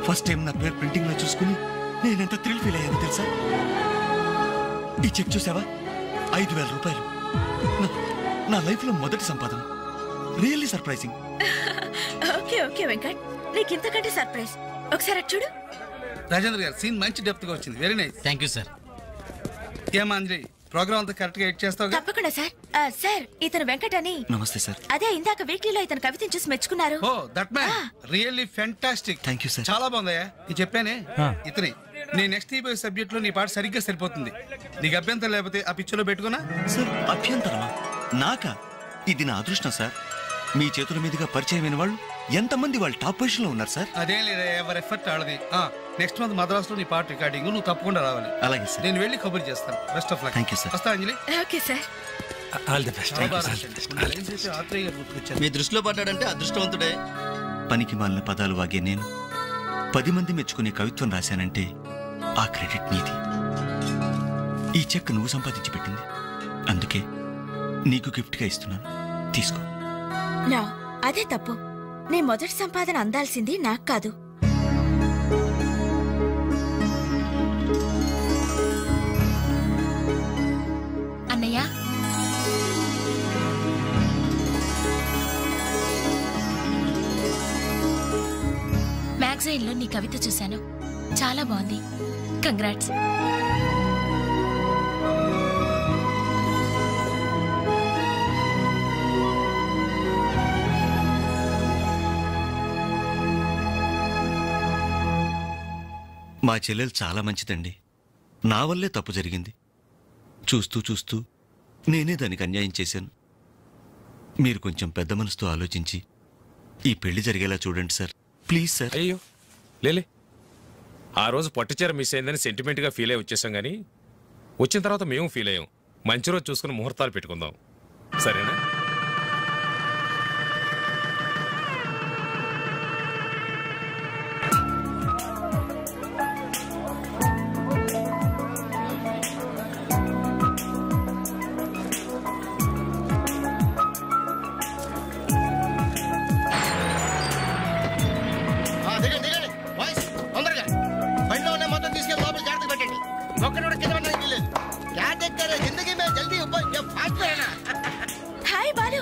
ఫస్ట్ టైం నా పేరు ప్రింటింగ్ లో చూసుకుని నేనెంత థ్రిల్ ఫీల్ అయ్యాను తెలుసా? ఈ చెక్ చూసావా? 5,000 రూపాయలు. నా లైఫ్ లో మొదటి సంపాదన. Really surprising. Okay okay Venkat, నీకు ఇంతకంటే సర్ప్రైజ్. ఒకసారి అటు చూడు. రాజేంద్ర గారు, సీన్ మంచి డెప్త్ గా వచ్చింది. Very nice. Thank you sir. ఏమా అంజలి, ప్రోగ్రామ్ అంతా కరెక్ట్ గా ఎడ్ చేస్తావు? తప్పకుండా సార్. సార్, ఇతను వెంకట్ అని. నమస్తే సార్. అదే ఇందాక వీక్లీలో ఇతను కవితను చూసి మెచ్చుకున్నారు. Oh that man, really fantastic. Thank you sir. చాలా బాగుందయ్యా. నేను చెప్పానే ఇతని నీ నెక్స్ట్ ఈబోయ్ సబ్జెక్ట్ లో నీ పాట సరిగ్గా సరిపోతుంది. నీకు అభ్యంతరం లేకపోతే ఆ పిక్చర్లో పెట్టుకున్నా. సార్ అభ్యంతరమా? నాకా? ఇది నా అదృష్టం సార్. మీ చేతుల మీదుగా పరిచయమైన వాళ్ళు ఎంతమంది వాళ్ళు టాప్ పొజిషన్ లో ఉన్నారు సార్. అదేం లేదా, ఎవరి ఎఫర్ట్ ఆడది. నెక్స్ట్ మంత్ మద్రాస్ లో నీ పాట రికార్డింగ్, నువ్వు తప్పకుండా రావాలి. అలాగే సార్. నేను వెళ్ళి కబుర్ చేస్తాను. Best of luck. Thank you sir. వస్తా Anjali. Okay sir. All the best. మీ దృష్టిలో పడ్డాడంటే అదృష్టవంతుడే. పనికి మాలిన పదాలు వాగే నేను 10 మంది మెచ్చుకునే కవిత్వం రాశానంటే ఆ క్రెడిట్ నీది. ఈ చెక్ నువ్వు సంపాదించి పెట్టింది, అందుకే నీకు గిఫ్ట్ గా ఇస్తున్నాను, తీసుకో. నా అదే తప్పు. నీ మొదటి సంపాదన అందాల్సింది నాకు కాదు. అన్నయ్య, మ్యాగజైన్లో నీ కవిత చూశాను, చాలా బాగుంది. కంగ్రాట్స్. మా చెల్లెలు చాలా మంచిదండి. నా వల్లే తప్పు జరిగింది. చూస్తూ చూస్తూ నేనే దానికి అన్యాయం చేశాను. మీరు కొంచెం పెద్ద మనసుతో ఆలోచించి ఈ పెళ్లి జరిగేలా చూడండి సార్, ప్లీజ్ సార్. అయ్యో లేలే, ఆ రోజు పట్టుచీర మిస్ అయిందని సెంటిమెంట్గా ఫీల్ అయ్యి వచ్చేసాం, కానీ వచ్చిన తర్వాత మేము ఫీల్ అయ్యాం. మంచి రోజు చూసుకుని ముహూర్తాలు పెట్టుకుందాం, సరేనా? హాయ్ బాలు,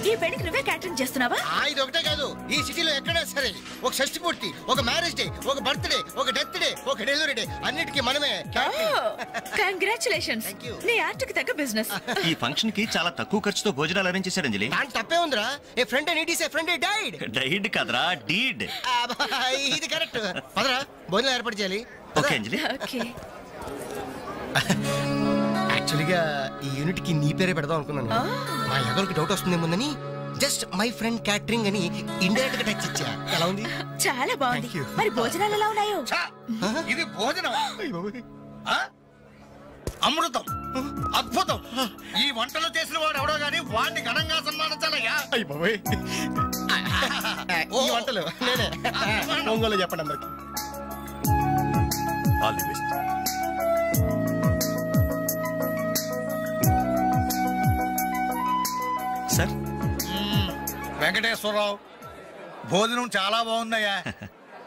ఈ పెళ్లికి నువ్వే క్యాటరింగ్ చేస్తున్నావా? ఇది ఒకటే కాదు, ఈ సిటీలో ఎక్కడైనా సరే ఒక షష్ఠి పూర్తి, ఒక మ్యారేజ్ డే, ఒక బర్త్డే, ఒక డెత్ డే, ఒక డెలివరీ డే, అన్నిటికీ మనమే. కంగ్రాచులేషన్స్, నీ ఆర్ట్కి తగ్గ బిజినెస్. ఈ ఫంక్షన్ కి చాలా తక్కువ ఖర్చుతో భోజనాలు అరేంజ్ చేశారు అంజలి. దాని తప్పే ఉందిరా. A friend and it is a friend died. Died కదరా, డీడ్. ఇది కరెక్ట్. పదరా, భోజనం ఏర్పాటు చేయాలి. ఓకే అంజలి. యాక్చువల్గా ఈ యూనిట్ కి నీ పేరే పెడదాం అనుకున్నాను. మా ఎవరికి డౌట్ వస్తుందేమోనని జస్ట్ మై ఫ్రెండ్ క్యాటరింగ్ అని ఇండైరెక్ట్ గా టచ్ ఇచ్చా. ఎలా ఉంది? చాలా బాగుంది. మరి భోజనాలు ఎలా ఉన్నాయో? ఇది భోజనం, అమృతం, అద్భుతం. ఈ వంటలు చేసిన వాడు ఎవడో గానీ వాడిని ఘనంగా సన్మానించాలయ్యా. ఈ వంటలు నేనే. ఒంగోలు చెప్పండి అందరికి. All the best. Sir Venkateswararao, భోజనం చాలా బాగుందయ్యా.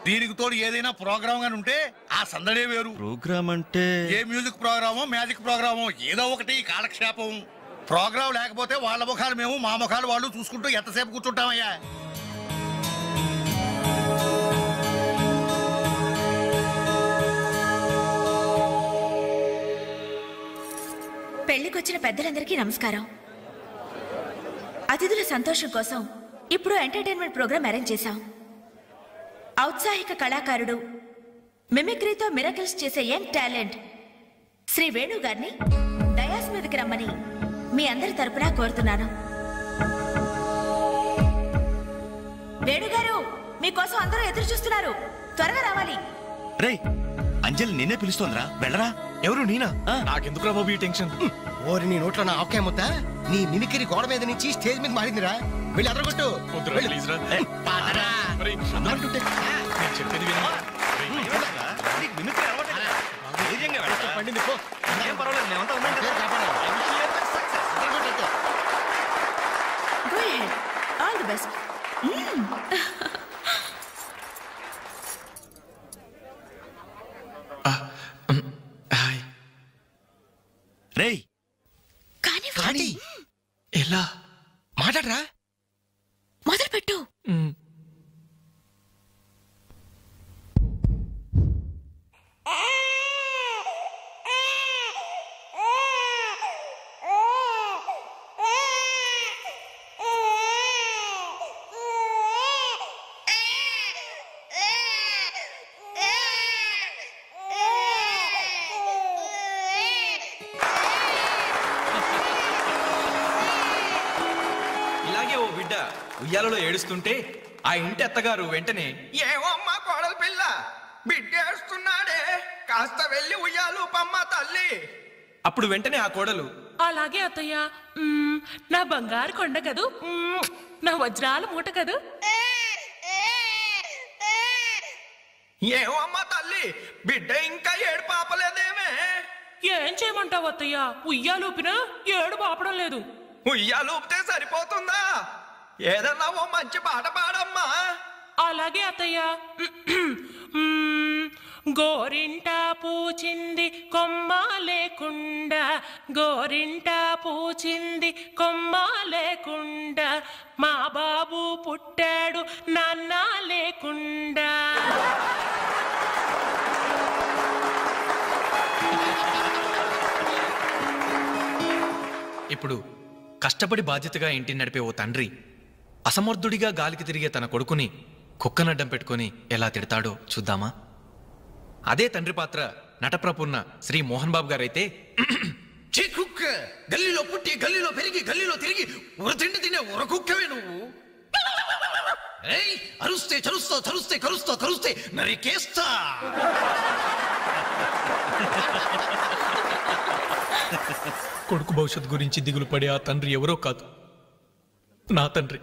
దీనికి తోడు ఏదైనా ప్రోగ్రామ్ గాని ఉంటే ఆ సందడే వేరు. ప్రోగ్రామ్ అంటే ఏ మ్యూజిక్ ప్రోగ్రామో మ్యాజిక్ ప్రోగ్రామో ఏదో ఒకటి కాలక్షేపం. ప్రోగ్రామ్ లేకపోతే వాళ్ళ ముఖాలు మేము, మా ముఖాలు వాళ్ళు చూసుకుంటూ ఎంతసేపు కూర్చుంటామయ్యా. పెళ్లికొచ్చిన పెద్దలందరికీ నమస్కారం. అతిథుల సంతోషం కోసం ఇప్పుడు ఎంటర్టైన్మెంట్ ప్రోగ్రాం అరేంజ్ చేశాం. ఔత్సాహిక కళాకారుడు, మిమిక్రీతో మిరకిల్స్ చేసే యంగ్ టాలెంట్ శ్రీ వేణు గారిని డయాస్ మీదకి రమ్మని మీ అందరి తరపున కోరుతున్నాను. వేణుగారు, మీకోసం అందరూ ఎదురు చూస్తున్నారు, త్వరగా రావాలి. రే, అంజలి నిన్నే పిలుస్తోందిరా, వెళ్ళరా. ఎవరు? నేనా? నాకెందుకురా బాబు ఈ టెన్షన్? ఓరి నీ నోట్లో నా ఆకే ముద్ద. నీ మిమిక్రీ గోడ మీద నుంచి స్టేజ్ మీద మారిందిరా. వెళ్ళి అదరగొట్టు. పండింది పో, ఏం పర్వాలేదు, మేమంతా ఉన్నాం. Go ahead. All the best. రేయ్, కానీ ఎలా మాట్లాడరా? మొదలు పెట్టు. ఉయ్యాలలో ఏడుస్తుంటే ఆ ఇంటి అత్తగారు వెంటనే, ఏమో అమ్మా కోడలు పిల్ల బిడ్డేస్తున్నాడే, కాస్త వెళ్ళి ఉయ్యాలు పమ్మ తల్లి. అప్పుడు వెంటనే ఆ కోడలు, అలాగే అత్తయ్య, నా బంగారు కొండ కదూ, నా వజ్రాల మూట కదూ. ఏమో అమ్మా తల్లి, బిడ్డ ఇంకా ఏడు పాపలేదేమే. ఏం చేయమంటావు అత్తయ్య, ఉయ్యాలూపినా ఏడు పాపడం లేదు. ఉయ్యాలూపితే సరిపోతుందా? ఏదన్నా ఓ మంచి పాట పాడమ్మా. అలాగే అత్తయ్య. గోరింట పూచింది కొమ్మ లేకుండా, గోరింట పూచింది కొమ్మ లేకుండా, మా బాబు పుట్టాడు నాన్న లేకుండా. ఇప్పుడు కష్టపడి బాధ్యతగా ఇంటిని నడిపే ఓ తండ్రి అసమర్థుడిగా గాలికి తిరిగే తన కొడుకుని కుక్కనడ్డం పెట్టుకొని ఎలా తిడతాడో చూద్దామా? అదే తండ్రి పాత్ర నటప్రపూర్ణ శ్రీ మోహన్ బాబు గారైతే, కుక్క గల్లీలో పుట్టి గల్లీలో పెరిగి గల్లీలో తిరిగి ఉరతిండి తినే ఉరకుక్కవే నువ్వు. అరుస్తే చరుస్తా చరుస్తే కరుస్తా కరుస్తే నరికేస్తా. కొడుకు భవిష్యత్తు గురించి దిగులు పడే ఆ తండ్రి ఎవరో కాదు, నా తండ్రి.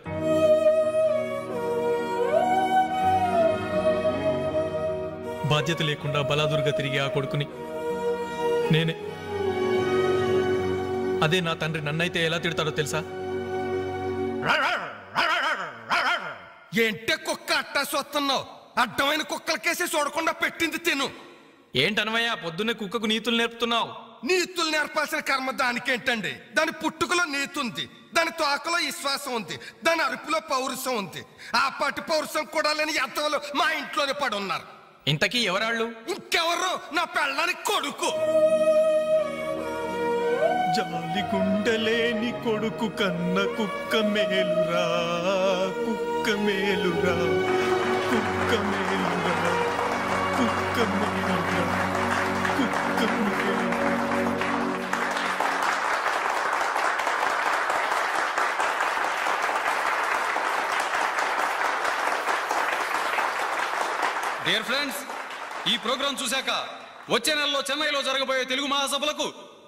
బాధ్యత లేకుండా బలాదురుగా తిరిగి ఆ కొడుకుని నేనే. అదే నా తండ్రి నన్నైతే ఎలా తిడతాడో తెలుసా? ఏంటే కుక్క అట్టా సొస్తున్నావు? అడ్డమైన కుక్కలకేసి చూడకుండా పెట్టింది తిను. ఏంటనవయ్యా పొద్దున్నే కుక్కకు నీతులు నేర్పుతున్నావు? నీతులు నేర్పాల్సిన కర్మ దానికేంటండి? దాని పుట్టుకలో నీతి ఉంది, దాని తోకలో విశ్వాసం ఉంది, దాని అరుపులో పౌరుషం ఉంది. ఆ పాటి పౌరుషం కూడా లేని ఎంతలో మా ఇంట్లోనే పడి ఉన్నారు. ఇంతకీ ఎవరాళ్ళు? ఇంకెవరు? నా పెళ్ళానికి కొడుకు. జాలి గుండెలేని కొడుకు కన్న కుక్క మేలురా, కుక్క మేలురా, కుక్క మేలురా, కుక్క మేలురా, కుక్క మేలురా. డియర్ ఫ్రెండ్స్, ఈ ప్రోగ్రాం చూశాక వచ్చే నెలలో చెన్నైలో జరగబోయే తెలుగు మహాసభలకు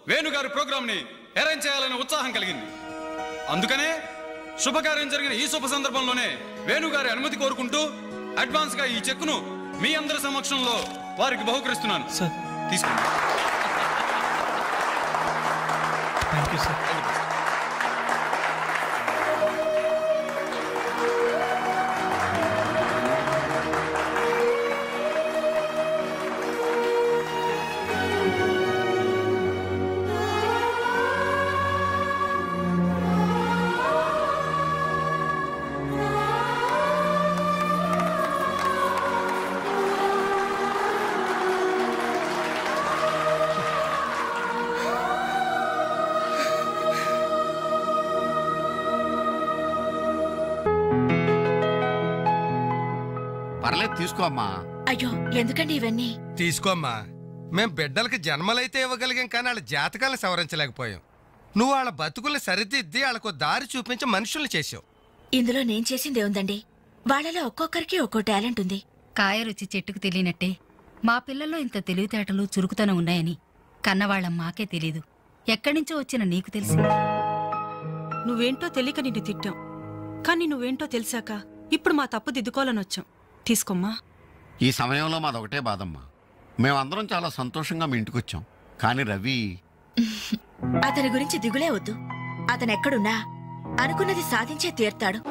వేణుగారి ప్రోగ్రామ్ ని అరేంజ్ చేయాలనే ఉత్సాహం కలిగింది. అందుకనే శుభకార్యం జరిగిన ఈ శుభ సందర్భంలోనే వేణుగారి అనుమతి కోరుకుంటూ అడ్వాన్స్ గా ఈ చెక్కును మీ అందరి సమక్షంలో వారికి బహుకరిస్తున్నాను. తీసుకోండి. Thank you sir. పర్లేదు తీసుకో అమ్మా. అయ్యో ఎందుకండి ఇవన్నీ? తీసుకోమ్మా. మేం బిడ్డలకి జన్మలైతే ఇవ్వగలిగాం, కానీ వాళ్ళ జాతకాలను సవరించలేకపోయాం. నువ్వు వాళ్ళ బతుకుల్ని సరిదిద్ది వాళ్ళకు దారి చూపించి మనుషుల్ని చేసావు. ఇందులో నేను చేసిందే ఉందండి. వాళ్ళలో ఒక్కొక్కరికి ఒక్కో టాలెంట్ ఉంది. కాయ రుచి చెట్టుకు తెలియనట్టే మా పిల్లల్లో ఇంత తెలివితేటలు చురుకుతనం ఉన్నాయని కన్నవాళ్ళం మాకే తెలీదు. ఎక్కడినుంచో వచ్చిన నీకు తెలిసి. నువ్వేంటో తెలియక నిన్ను తిట్టాం, కానీ నువ్వేంటో తెలిసాక ఇప్పుడు మా తప్పు దిద్దుకోవాలని వచ్చాం. తీసుకోమ్మా. ఈ సమయంలో మాదొకటే బాధమ్మా. మేమందరం చాలా సంతోషంగా మీ ఇంటికి వచ్చాం, కానీ రవి అతని గురించి దిగులే వద్దు. అతను ఎక్కడున్నా అనుకున్నది సాధించే తీర్తాడు.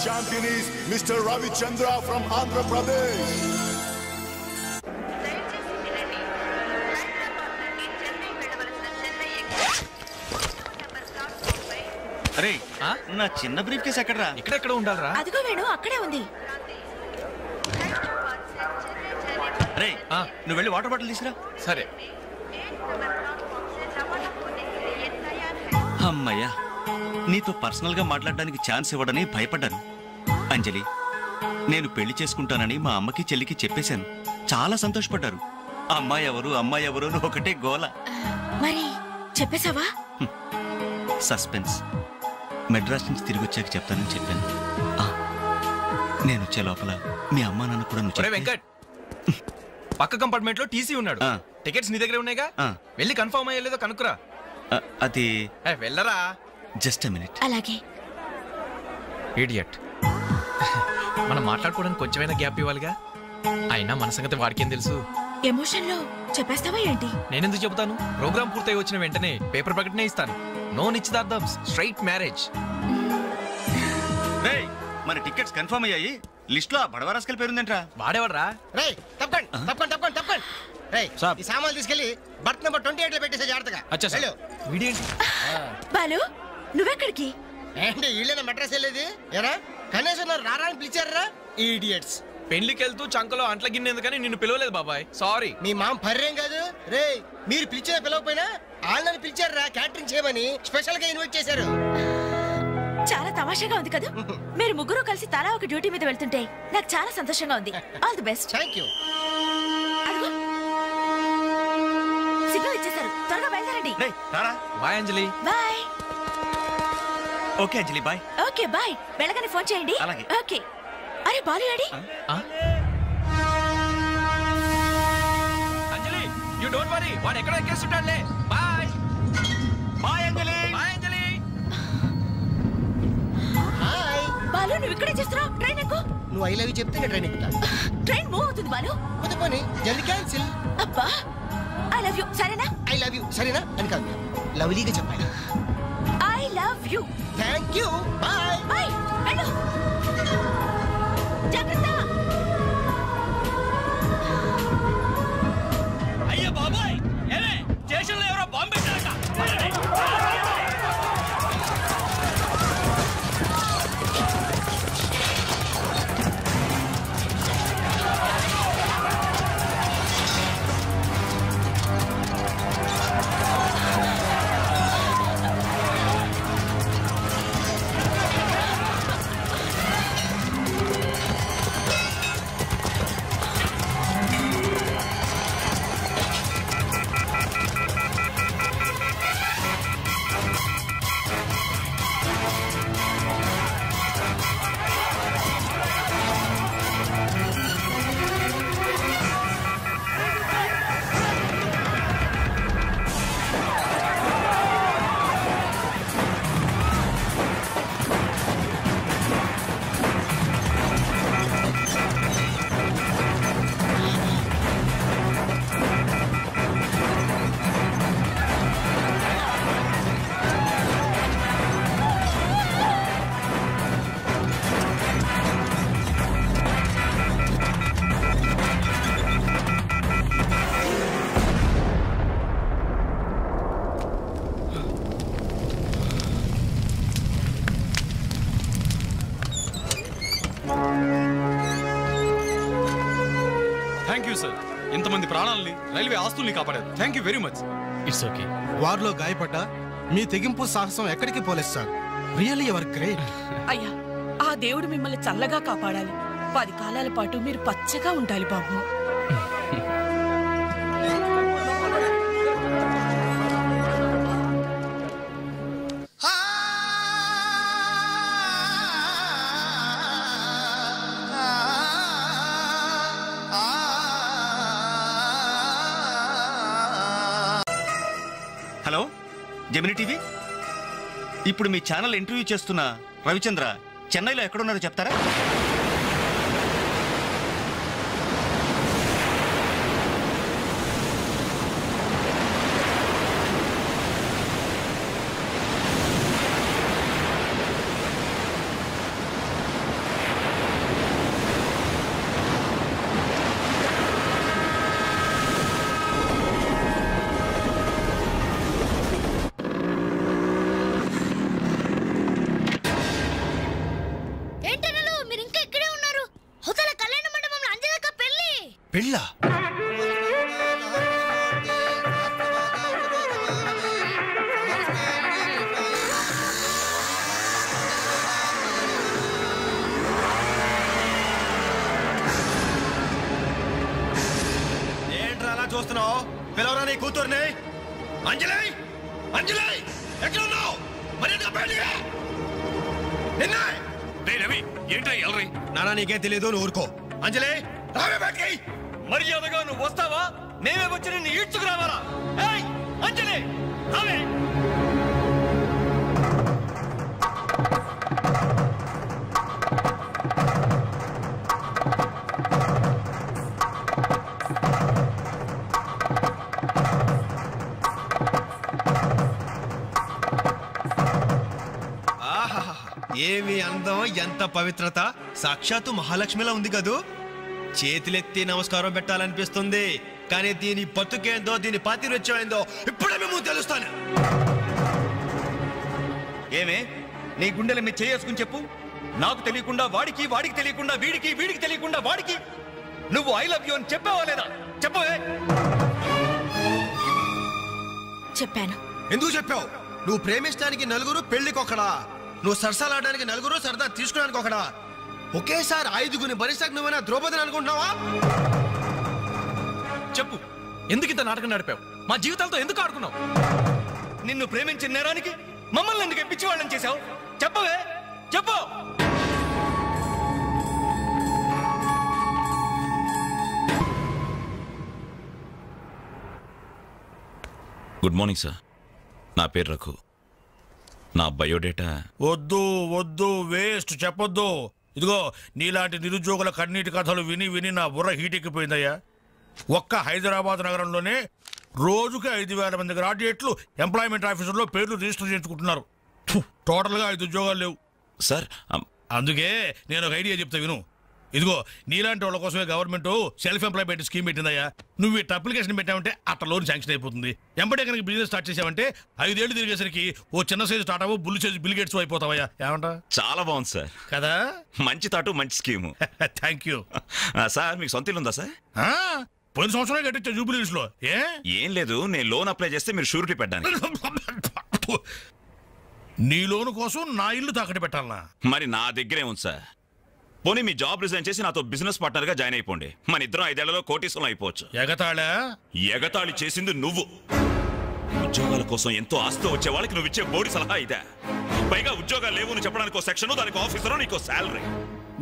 Champion is Mr. Ravi Chandra from Andhra Pradesh. అరే నా చిన్న బ్రీఫ్ కేసు ఎక్కడరా? ఇక్కడెక్కడ ఉండాలరా? అదిగో వేణు అక్కడే ఉంది. అరే నువ్వు వెళ్ళి వాటర్ బాటిల్ తీసుకురా. సరే. అమ్మయ్యా, నీతో పర్సనల్ గా మాట్లాడడానికి ఛాన్స్ ఇవ్వడని భయపడ్డాను. అంజలి, నేను పెళ్లి చేసుకుంటానని మా అమ్మకి చెల్లికి చెప్పేశాను. చాలా సంతోషపడ్డారు. అమ్మాయి ఎవరు అమ్మాయి ఎవరు అని ఒకటే గోల. మరి చెప్పేశావా? సస్పెన్స్. మెడ్రాస్ నుంచి తిరిగి వచ్చాక చెప్తానని చెప్పాను. నేను వచ్చే లోపల మీ అమ్మా నాన్న కూడా నువ్వు వెంకట్, పక్క కంపార్ట్మెంట్ లో టీసీ ఉన్నాడు. టికెట్స్ నీ దగ్గర ఉన్నాయిగా, వెళ్ళి కన్ఫర్మ్ అయ్యలేదో కనుక్కురా. అది వెళ్ళరా. Just a minute. అలాగే. ఇడియట్. మనం మాట్లాడుకోవడానికి కొంచెమైనా గ్యాప్ ఇవ్వాలిగా. అయినా మన సంగతి వాడికేం తెలుసు? ఎమోషన్ లో చెప్పేస్తావా ఏంటి? నేనెందుకు చెబుతాను? ప్రోగ్రామ్ పూర్తయి వచ్చిన వెంటనే పేపర్ ప్రకటనే ఇస్తాను. నో నిశ్చితార్థం, స్ట్రైట్ మ్యారేజ్. మన టికెట్స్ కన్ఫర్మ్ అయ్యాయి. లిస్ట్ లో బడవరాస్కల్ పేరుందేంట్రా? వాడేవాడ్రా? రేయ్ తప్పండి తప్పండి తప్పండి తప్పండి. రేయ్ ఈ సామాన్లు తీసుకెళ్లి బర్త్ నెంబర్ 28 లో పెట్టేసే జాగ్రత్తగా. బాలు నువ్వెక్కడికి? ఏంటి వీళ్ళేనా మెడ్రాస్ వెళ్ళేది? ఎరా కనీసం రారా అని పిలిచారా? ఈడియట్స్. పెళ్లికి వెళ్తూ చంకలో అంట్ల గిన్నెందుకని నిన్ను పిలవలేదు బాబాయ్, సారీ. మీ మామ పర్రేం కాదు రే, మీరు పిలిచిన పిలవపోయినా వాళ్ళని పిలిచారా క్యాటరింగ్ చేయమని స్పెషల్ గా ఇన్వైట్ చేశారు. చాలా తమాషాగా ఉంది కదా. మీరు ముగ్గురు కలిసి తలా ఒక డ్యూటీ మీద వెళ్తుంటే నాకు చాలా సంతోషంగా ఉంది. All the best. Thank you. Signal ఇచ్చేశారు, త్వరగా బయలుదేరండి. Bye Anjali. Bye. Okay Anjali bye. Okay bye. వెళ్ళగానే ఫోన్ చేయండి. అలాగే. ఓకే. అరే బాలు ఏడి? అంజలి యు డోంట్ వరీ, వాడు ఎక్కడ ఎక్కేస్తుంటాడులే. Bye bye Anjali. Bye Anjali. Hi Balu, నువ్వు ఇక్కడే చేస్తున్నావు? ట్రైన్ ఎక్కు. నువ్వు ఐ లవ్ యూ చెప్తే ట్రైన్ ఎక్కుతా. ట్రైన్ మూవ్ అవుతుంది బాలు. కొత్త పని జల్దీ క్యాన్సిల్. అబ్బా ఐ లవ్ యూ సరేనా? ఐ లవ్ యూ సరేనా అని కాదు, లవ్లీగా చెప్పాలి. I love you. Thank you. Bye bye. వెళ్ళు. జాగ్రత్త. అయ్యో బాబాయ్, ఏమే స్టేషన్లో ఎవరో బాంబు పెట్టారట. థ్యాంక్ యూ సార్, ఇంతమంది ప్రాణాలని రైల్వే ఆస్తుల్ని కాపాడారు. Thank you very much. It's okay. వారిలో గాయపడ్డ మీ తెగింపు సాహసం ఎక్కడికి పోలేదు సార్. Really your great. అయ్యా, ఆ దేవుడు మిమ్మల్ని చల్లగా కాపాడాలి. 10 కాలాల పాటు మీరు పచ్చగా ఉండాలి బాబు. హలో జెమిని టీవీ, ఇప్పుడు మీ ఛానల్ ఇంటర్వ్యూ చేస్తున్న రవిచంద్ర చెన్నైలో ఎక్కడున్నారో చెప్తారా? పెళ్ళా? ఏంట్రా అలా చూస్తున్నావు? పిలవరా నీ కూతుర్ని. అంజలి, అంజలి ఎక్కడ ఉన్నావు? రవి ఏంటో ఎల్రీ నానా నీకేం తెలియదు, నువ్వు ఊరుకో. అంజలి రావే బయటికి. మర్యాదగా నువ్వు వస్తావా? మేమే వచ్చి నిన్ను ఈడ్చుకురావాలా? ఏయ్ అంజలి రావే. ఏమి అందం, ఎంత పవిత్రత! సాక్షాత్తు మహాలక్ష్మిలా ఉంది కదూ. చేతులెత్తి నమస్కారం పెట్టాలనిపిస్తుంది, కానీ దీని బతుకేందో, దీని పాతిరొచ్చో ఏందో ఇప్పుడే మేము తెలుస్తాను. ఏమే నీ గుండెల మీద చేసుకుని చెప్పు. నాకు తెలియకుండా వాడికి, వాడికి తెలియకుండా వీడికి, వీడికి తెలియకుండా వాడికి నువ్వు ఐ లవ్ యూ అని చెప్పావా లేదా? చెప్పవే. చెప్పాను. ఎందుకు చెప్పావు? నువ్వు ప్రేమించడానికి నలుగురు పెళ్లికొకడా, నువ్వు సరసాలాడడానికి నలుగురు సరదా తీసుకోవడానికి ఒకడా, ఒకేసారి 5గురిని భరించడానికి నువ్వేనా ద్రౌపదిని అనుకుంటున్నావా? చెప్పు, ఎందుకు ఇంత నాటకం నడిపావు? మా జీవితాలతో ఎందుకు ఆడుకున్నావు? నిన్ను ప్రేమించిన నేరానికి మమ్మల్ని ఎందుకు పిచ్చివాళ్ళని చేశావు? చెప్పవే, చెప్పు. Good morning sir. నా పేరు రఘు. నా బయోడేటా వద్దు వద్దు, వేస్ట్, చెప్పొద్దు. ఇదిగో నీలాంటి నిరుద్యోగుల కన్నీటి కథలు విని విని నా బుర్ర హీటెక్కిపోయిందయ్యా. ఒక్క హైదరాబాద్ నగరంలోనే రోజుకి 5,000 మంది గ్రాడ్యుయేట్లు ఎంప్లాయ్మెంట్ ఆఫీసుల్లో పేర్లు రిజిస్టర్ చేసుకుంటున్నారు. టోటల్గా 5 ఉద్యోగాలు లేవు సార్. అందుకే నేను ఒక ఐడియా చెప్తా విను. ఇదిగో నీలాంటి వాళ్ళ కోసమే గవర్నమెంట్ సెల్ఫ్ ఎంప్లాయ్మెంట్ స్కీమ్ పెట్టిందయ్యా. నువ్వు ఇట్లా అప్లికేషన్ పెట్టావంటే అట్లా లోన్ శాంక్షన్ అయిపోతుంది. ఎంబడే కనుక బిజినెస్ స్టార్ట్ చేసావంటే 5 ఏళ్ళు తిరిగేసరికి ఓ చిన్న సైజు టాటావో బుల్ సైజు బిల్ గేట్స్ అయిపోతావయ్యా. ఏమంటా? చాలా బాగుంది సార్. కదా, మంచి తాటు, మంచి స్కీము. Thank you sir. మీకు సొంత ఇల్లు ఉందా సార్? పోయిన సంవత్సరం కట్టించా జూబిలీస్ లో. ఏం లేదు, నేను లోన్ అప్లై చేస్తే మీరు షూరిటీ పెట్టడానికి. నీ లోను కోసం నా ఇల్లు తాకట్టు పెట్టాలనా? మరి నా దగ్గరే ఉంది సార్. పోనీ మీ జాబ్ రిజైన్ చేసి నాతో బిజినెస్ పార్ట్నర్ గా జాయిన్ అయిపోండి. మన ఇద్దరం 5 ఏళ్లలో కోటీశ్వరం అయిపోవచ్చు. ఎగతాళి చేసింది నువ్వు. ఉద్యోగాల కోసం ఎంతో ఆస్తి వచ్చే వాళ్ళకి నువ్వు ఇచ్చే బోడి సలహా ఇదే. పైగా ఉద్యోగాలు లేవు అని చెప్పడానికి ఒక సెక్షన్, దానికి ఆఫీసర్, నీకు శాలరీ.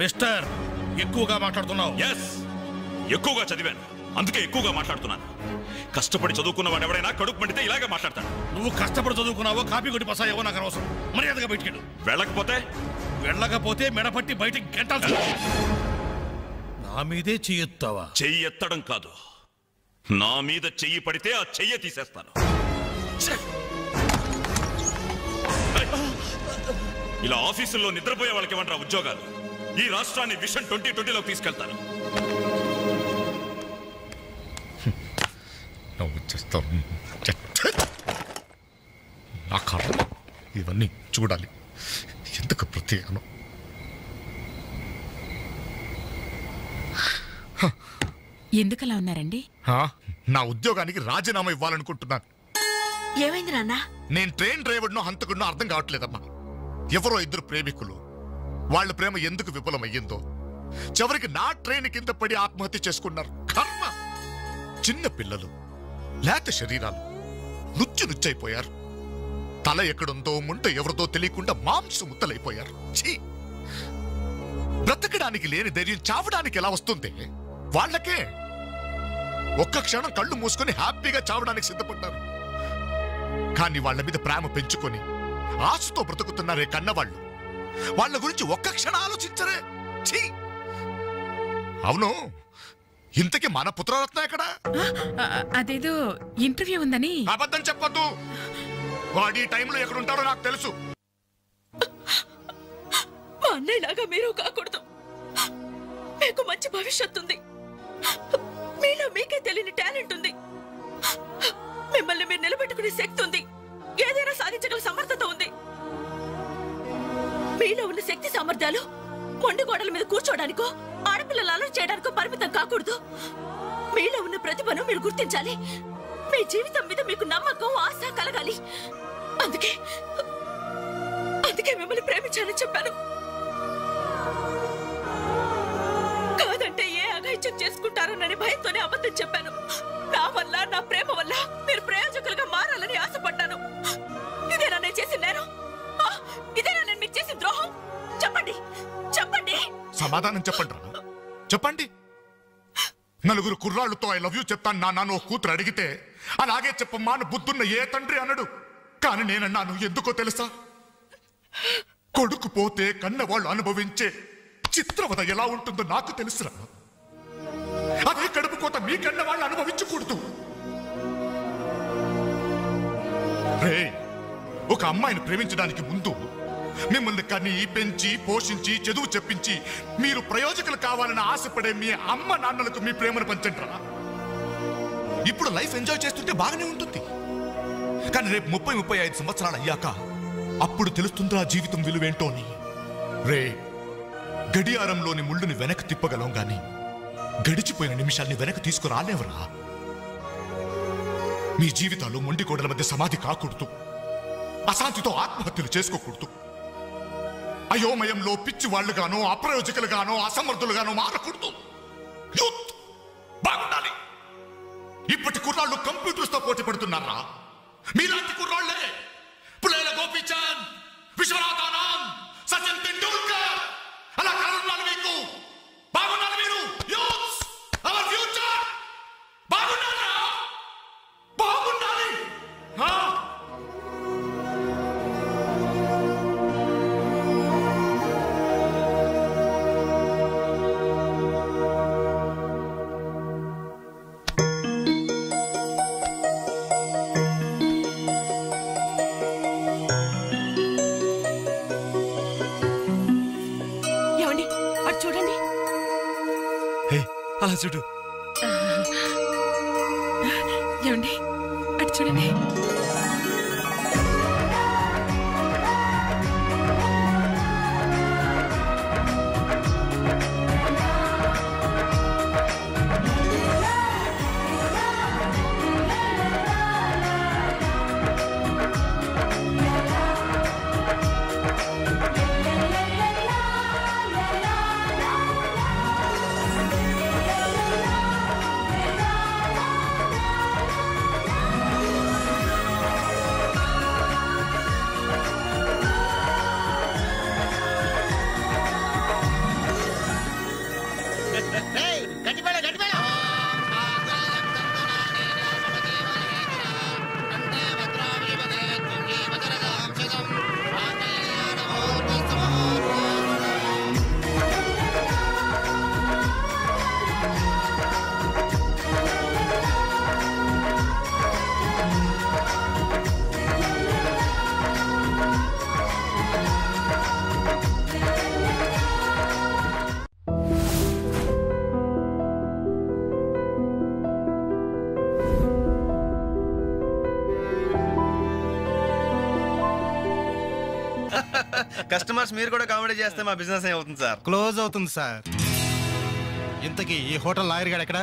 మిస్టర్, ఎక్కువగా మాట్లాడుతున్నావు. ఎస్, ఎక్కువగా చదివాను, అందుకే ఎక్కువగా మాట్లాడుతున్నాను. కష్టపడి చదువుకున్న వాడు ఎవడైనా కడుపు మండితే ఇలాగే మాట్లాడతాడు. నువ్వు కష్టపడి చదువుకున్నావో కాపీ కొట్టి పసాయేవో నాకు అనవసరం. మర్యాదగా బయటికి వెళ్ళకపోతే మెడపట్టి బయటికి గంటాల్సి. నా మీదే చెయ్యెత్తావా? చెయ్యి ఎత్తడం కాదు, నా మీద చెయ్యి పడితే ఆ చెయ్యి తీసేస్తాను. ఇలా ఆఫీసుల్లో నిద్రపోయే వాళ్ళకి ఏమంటారా ఉద్యోగాలు? ఈ రాష్ట్రాన్ని విషన్ 2020లోకి తీసుకెళ్తాను. ఇవన్నీ చూడాలి. ఎందుకు ప్రత్యేకను? ఎందుకలా ఉన్నారండి? నా ఉద్యోగానికి రాజీనామా ఇవ్వాలనుకుంటున్నాను. ఏమైంది నాన్న? నేను ట్రైన్ డ్రైవర్నో హంతకుడినో అర్థం కావట్లేదమ్మా. ఎవరో 2 ప్రేమికులు, వాళ్ళ ప్రేమ ఎందుకు విఫలమయ్యిందో చివరికి నా ట్రైన్ కింద పడి ఆత్మహత్య చేసుకున్నారు. కర్మ. చిన్న పిల్లలు, లేత శరీరాలు నుచ్చైపోయారు. తల ఎక్కడుందో ముంట ఎవరిదో తెలియకుండా మాంసం ముద్దలైపోయారు. బ్రతకడానికి లేని ధైర్యం చావడానికి ఎలా వస్తుంది? వాళ్ళకే ఒక్క క్షణం కళ్ళు మూసుకొని హ్యాపీగా చావడానికి సిద్ధపడ్డారు. కానీ వాళ్ళ మీద ప్రేమ పెంచుకొని ఆశతో బ్రతుకుతున్నారే కన్నవాళ్ళు, వాళ్ళ గురించి ఒక్క క్షణం ఆలోచించరే. అవును, ఇంతకీ మన పుత్రరత్న ఎక్కడ? అదేదో ఇంటర్వ్యూ ఉందని. అబద్ధం చెప్పొద్దు. వాడు ఈ టైంలో ఎక్కడుంటాడో నాకు తెలుసు. మా అన్నయ్యలాగా మీరు కాకూడదు. మీకు మంచి భవిష్యత్తు ఉంది. మీలో మీకే తెలియని టాలెంట్ ఉంది. మిమ్మల్ని మీరు నిలబెట్టుకునే శక్తి ఉంది. ఏదైనా సాధించగల సమర్థత ఉంది. మీలో ఉన్న శక్తి సామర్థ్యాలు మొండి గోడల మీద కూర్చోడానికో, ఆడపిల్లలు అలర్ట్ చేయడానికో పరిమితం కాకూడదు. మీలో ఉన్న ప్రతిభను మీరు గుర్తించాలి. మీ జీవితం మీద మీకు నమ్మకం, ఆశ కలగాలి. అందుకే మిమ్మల్ని ప్రేమించాలని చెప్పాను. కాదంటే ఏ అఘాయిత్యం చేసుకుంటారోనని భయంతోనే అబద్ధం చెప్పాను. నా వల్ల, నా ప్రేమ వల్ల మీరు ప్రయోజకులుగా మారాలని ఆశపడ్డాను. ఇదేనా నేను చేసిన నేరం? ఇదేనా నేను మీకు చేసిన ద్రోహం? చెప్పండి, చెప్పండి. సమాధానం చెప్పండి రా, చెప్పండి. నలుగురు కుర్రాళ్ళతో ఐ లవ్ యూ చెప్తాను నాన్న ఓ కూతురు అడిగితే అలాగే చెప్పమ్మా అని బుద్ధున్న ఏ తండ్రి అనడు. కానీ నేనన్నాను. ఎందుకో తెలుసా? కొడుకు పోతే కన్నవాళ్ళు అనుభవించే చిత్రవద ఎలా ఉంటుందో నాకు తెలుసురా. అదే కడుపు కోత మీ కన్నవాళ్ళు అనుభవించకూడదు. రే, ఒక అమ్మాయిని ప్రేమించడానికి ముందు మిమ్మల్ని కని, పెంచి, పోషించి, చదువు చెప్పించి మీరు ప్రయోజకులు కావాలని ఆశపడే మీ అమ్మ నాన్నలకు మీ ప్రేమను పంచండిరా. ఇప్పుడు లైఫ్ ఎంజాయ్ చేస్తుంటే బాగానే ఉంటుంది. కానీ రేపు 30-35 సంవత్సరాలు అయ్యాక అప్పుడు తెలుస్తుందిరా జీవితం విలువేంటో అని. రే, గడియారంలోని ముళ్ళుని వెనక్కి తిప్పగలం గాని గడిచిపోయిన నిమిషాల్ని వెనక్కి తీసుకురాలేవరా? మీ జీవితాలు మొండి గోడల మధ్య సమాధి కాకూడదు, అశాంతితో ఆత్మహత్యలు చేసుకోకూడదు. అయోమయంలో పిచ్చి వాళ్ళుగానో అప్రయోజకులుగానో అసమర్థులుగానో మారకూడదు. యూత్ బాగుండాలి. ఇప్పటి కుర్రాళ్ళు కంప్యూటర్స్ తో పోటీ పడుతున్నారా? మీలాంటి కుర్రాళ్లే పులేల గోపీచంద్, విశ్వనాథ్ ఆనంద్, సచిన్ తెండూల్కర్ అలా కారణాలు మీకు బాగున్నారు. మీరు యూత్ అవర్ ఫ్యూచర్ బాగున్నారా? బాగుండాలి. అలా చూడు. ఏమండి అటు చూడండి. కస్టమర్స్ మీరు కూడా కామెడీ చేస్తే మా బిజినెస్ ఏమవుతుంది సార్? క్లోజ్ అవుతుంది సార్. ఇంతకీ ఈ హోటల్ లాయర్ గారు ఎక్కడ?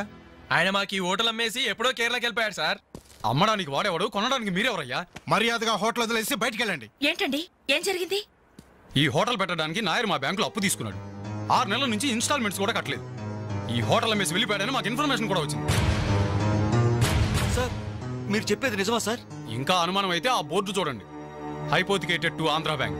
ఆయన మాకు ఈ హోటల్ అమ్మేసి ఎప్పుడో కేరళకి వెళ్ళిపోయాడు సార్. అమ్మడానికి వాడేవాడు, కొనడానికి మీరెవరయ్యా? మర్యాదగా హోటల్ వదిలేసి బయటికి వెళ్ళండి. ఏంటండి, ఏం జరిగింది? ఈ హోటల్ పెట్టడానికి నాయర్ మా బ్యాంకులో అప్పు తీసుకున్నాడు. 6 నెలల నుంచి ఇన్స్టాల్మెంట్స్ కూడా కట్టలేదు. ఈ హోటల్ అమ్మేసి వెళ్ళిపోయాడని మాకు ఇన్ఫర్మేషన్ కూడా వచ్చింది. సార్ మీరు చెప్పేది నిజమా సార్? ఇంకా అనుమానం అయితే ఆ బోర్డు చూడండి, hypothecated to Andhra bank.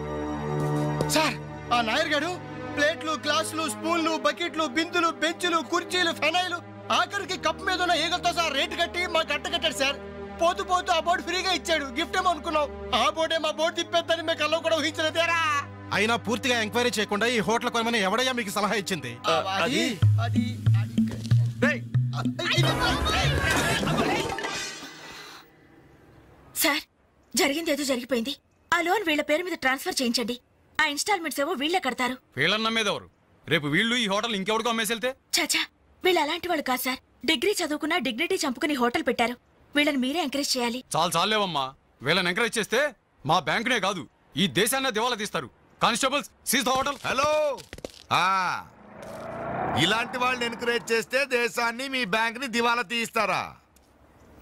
Sir ఆ నాయర్ గారు ప్లేట్లు, గ్లాసులు, స్పూన్లు, బకెట్లు, బిందులు, బెంచులు, కుర్చీలు, ఫెనైలు, ఆఖరికి కప్ మీద ఉన్న ఈగలతో సార్ రేటు కట్టి మాకు అట్ట కట్టాడు సార్. పోతూ పోతూ ఆ బోర్డు ఫ్రీగా ఇచ్చాడు. గిఫ్ట్ ఏమో అనుకున్నాం. ఆ బోర్డే మా బోర్డు తిప్పేద్దని మీకు అల్లో కూడా ఊహించలేదేరా? అయినా పూర్తిగా ఎంక్వైరీ చేయకుండా ఈ హోటల్ కొనమని ఎవడయ్యా మీకు సలహా ఇచ్చింది? సార్ జరిగింది ఏదో జరిగిపోయింది. ఆ లోన్ వీళ్ళ పేరు మీద ట్రాన్స్ఫర్ చేయించండి. ఆ ఇన్స్టాల్మెంట్స్ ఏవో వీళ్ళే కడతారు. వీళ్ళని నమ్మేదెవరు? రేపు వీళ్ళు ఈ హోటల్ ఇంకెవరికో అమ్మేసెళ్తే? చాచా, వీళ్ళు అలాంటి వాళ్ళు కాదు సార్. డిగ్రీ చదువుకున్నా డిగ్నిటీ చంపుకుని హోటల్ పెట్టారు. వీళ్ళని మీరే ఎంకరేజ్ చేయాలి. చాలేవమ్మా. వీళ్ళని ఎంకరేజ్ చేస్తే మా బ్యాంకునే కాదు ఈ దేశాన్ని దివాలా తీస్తారు. Constables seize the hotel. Hello, ఇలాంటి వాళ్ళని ఎంకరేజ్ చేస్తే దేశాన్ని మీ బ్యాంక్ ని దివాలా తీయిస్తారా?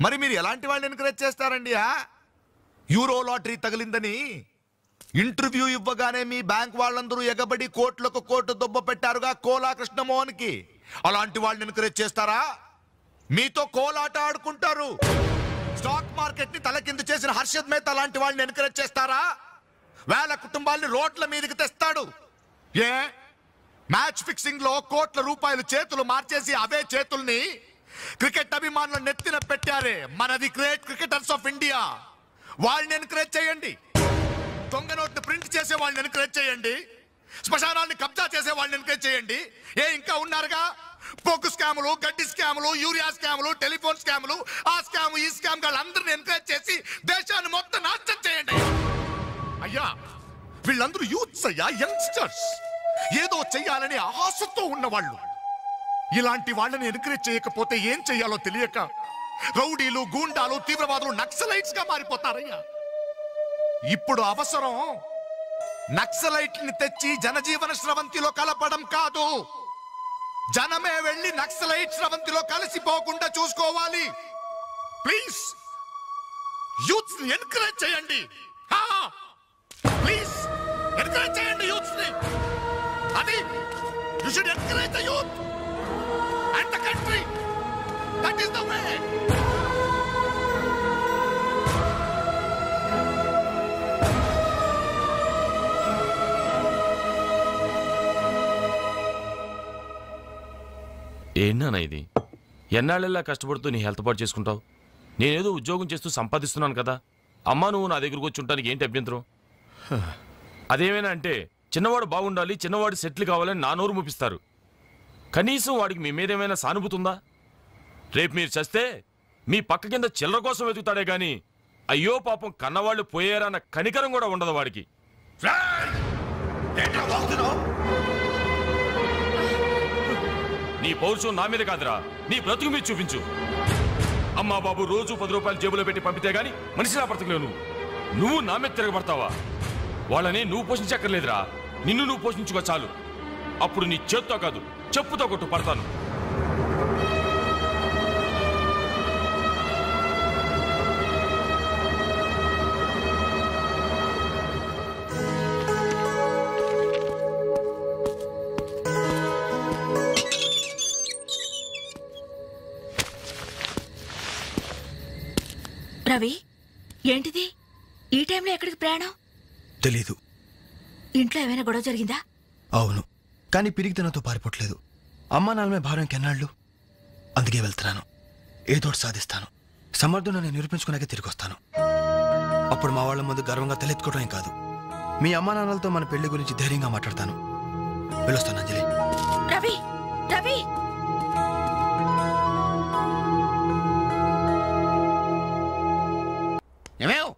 మరి మీరు ఎలాంటి వాళ్ళని ఎంకరేజ్ చేస్తారండి? యూరో లాటరీ తగిలిందని ఇంటర్వ్యూ ఇవ్వగానే మీ బ్యాంక్ వాళ్ళందరూ ఎగబడి కోట్లకు కోట్లు దొబ్బ పెట్టారుగా కోలా కృష్ణమోహన్ కి. అలాంటి వాళ్ళని ఎంకరేజ్ చేస్తారా? మీతో కోలాట ఆడుకుంటారు. స్టాక్ మార్కెట్ ని తలకిందు చేసిన హర్షద్ మేహతా లాంటి వాళ్ళని ఎంకరేజ్ చేస్తారా? వేల కుటుంబాల్ని రోడ్ల మీదకి తెస్తాడు. ఏ మ్యాచ్ ఫిక్సింగ్ లో కోట్ల రూపాయలు చేతులు మార్చేసి అవే చేతుల్ని క్రికెట్ అభిమానులు నెత్తిన పెట్టారే మనది గ్రేట్ క్రికెటర్స్ ఆఫ్ ఇండియా. వాళ్ళని ఎంకరేజ్ చేయండి. దొంగ నోట్ని ప్రింట్ చేసే వాళ్ళని ఎంకరేజ్ చేయండి. శ్మశానాన్ని కబ్జా చేసే వాళ్ళని ఎంకరేజ్ చేయండి. ఇంకా ఉన్నారుగా పోకు స్కాములు, గడ్డి స్కాములు, యూరియా స్కాములు, టెలిఫోన్ స్కాములు, ఆ స్కామ్ ఈ స్కామ్ వాళ్ళందరినీ ఎంకరేజ్ చేసి దేశాన్ని మొత్తం నాశనం చేయండి. అయ్యా వీళ్ళందరూ యూత్స్ అయ్యా, యంగ్స్టర్స్, ఏదో చెయ్యాలని ఆశతో ఉన్నవాళ్ళు. ఇలాంటి వాళ్ళని ఎంకరేజ్ చేయకపోతే ఏం చెయ్యాలో తెలియక రౌడీలు, గూండాలు, తీవ్రవాదులు, నక్సలైట్స్ గా మారిపోతారయ్యా. ఇప్పుడు అవసరం నక్సలైట్ని తెచ్చి జనజీవన స్రవంతిలో కలపడం కాదు, జనమే వెళ్ళి నక్సలైట్ స్రవంతిలో కలిసిపోకుండా చూసుకోవాలి. ప్లీజ్ యూత్స్ ని ఎంకరేజ్ చేయండి. ప్లీజ్ ఎంకరేజ్ చేయండి యూత్స్ ని. అది you should encourage the youth and the country. That is the way. ఏంటన్నా ఇది? ఎన్నాళ్ళెల్లా కష్టపడుతూ నీ హెల్త్ పాటు చేసుకుంటావు? నేనేదో ఉద్యోగం చేస్తూ సంపాదిస్తున్నాను కదా. అమ్మా నువ్వు నా దగ్గరకు వచ్చి ఉండటానికి ఏంటి అభ్యంతరం? అదేమైనా అంటే చిన్నవాడు బాగుండాలి, చిన్నవాడు సెటిల్ కావాలని నా నోరు ముపిస్తారు. కనీసం వాడికి మీ మీద ఏమైనా సానుభూతి ఉందా? రేపు మీరు చేస్తే మీ పక్క కింద చిల్లర కోసం వెతుకుతాడే గాని అయ్యో పాపం కన్నవాళ్ళు పోయారన్న కనికరం కూడా ఉండదు వాడికి. నీ పౌరుషం నా మీద కాదురా, నీ బ్రతుకు మీద చూపించు. అమ్మా బాబు రోజు 10 రూపాయలు జేబులో పెట్టి పంపితే గాని మనిషిలా బ్రతకలేవు. నువ్వు నా మీద తిరగబడతావా? వాళ్ళని నువ్వు పోషించక్కర్లేదురా, నిన్ను నువ్వు పోషించుకో చాలు. అప్పుడు నీ చేత్తో కాదు చెప్పుతో కొట్టు పడతాను. రవి, ఏంటిది ఈ టైంలో ఎక్కడికి ప్రయాణం? తెలీదు. ఇంట్లో ఏమైనా గొడవ జరిగిందా? అవును, కానీ పిరిగితనంతో పారిపోవట్లేదు. అమ్మా నాన్నమే భారం కెన్నాళ్ళు, అందుకే వెళ్తున్నాను. ఏదోటి సాధిస్తాను. సమర్థుని నిరూపించుకున్నాకే తిరిగి వస్తాను. అప్పుడు మా వాళ్ళ ముందు గర్వంగా తలెత్తుకోవడం కాదు, మీ అమ్మా నాన్నలతో మన పెళ్లి గురించి ధైర్యంగా మాట్లాడతాను. వెళ్ళొస్తాను అంజలి. రవి, రవి, ఏమేవ్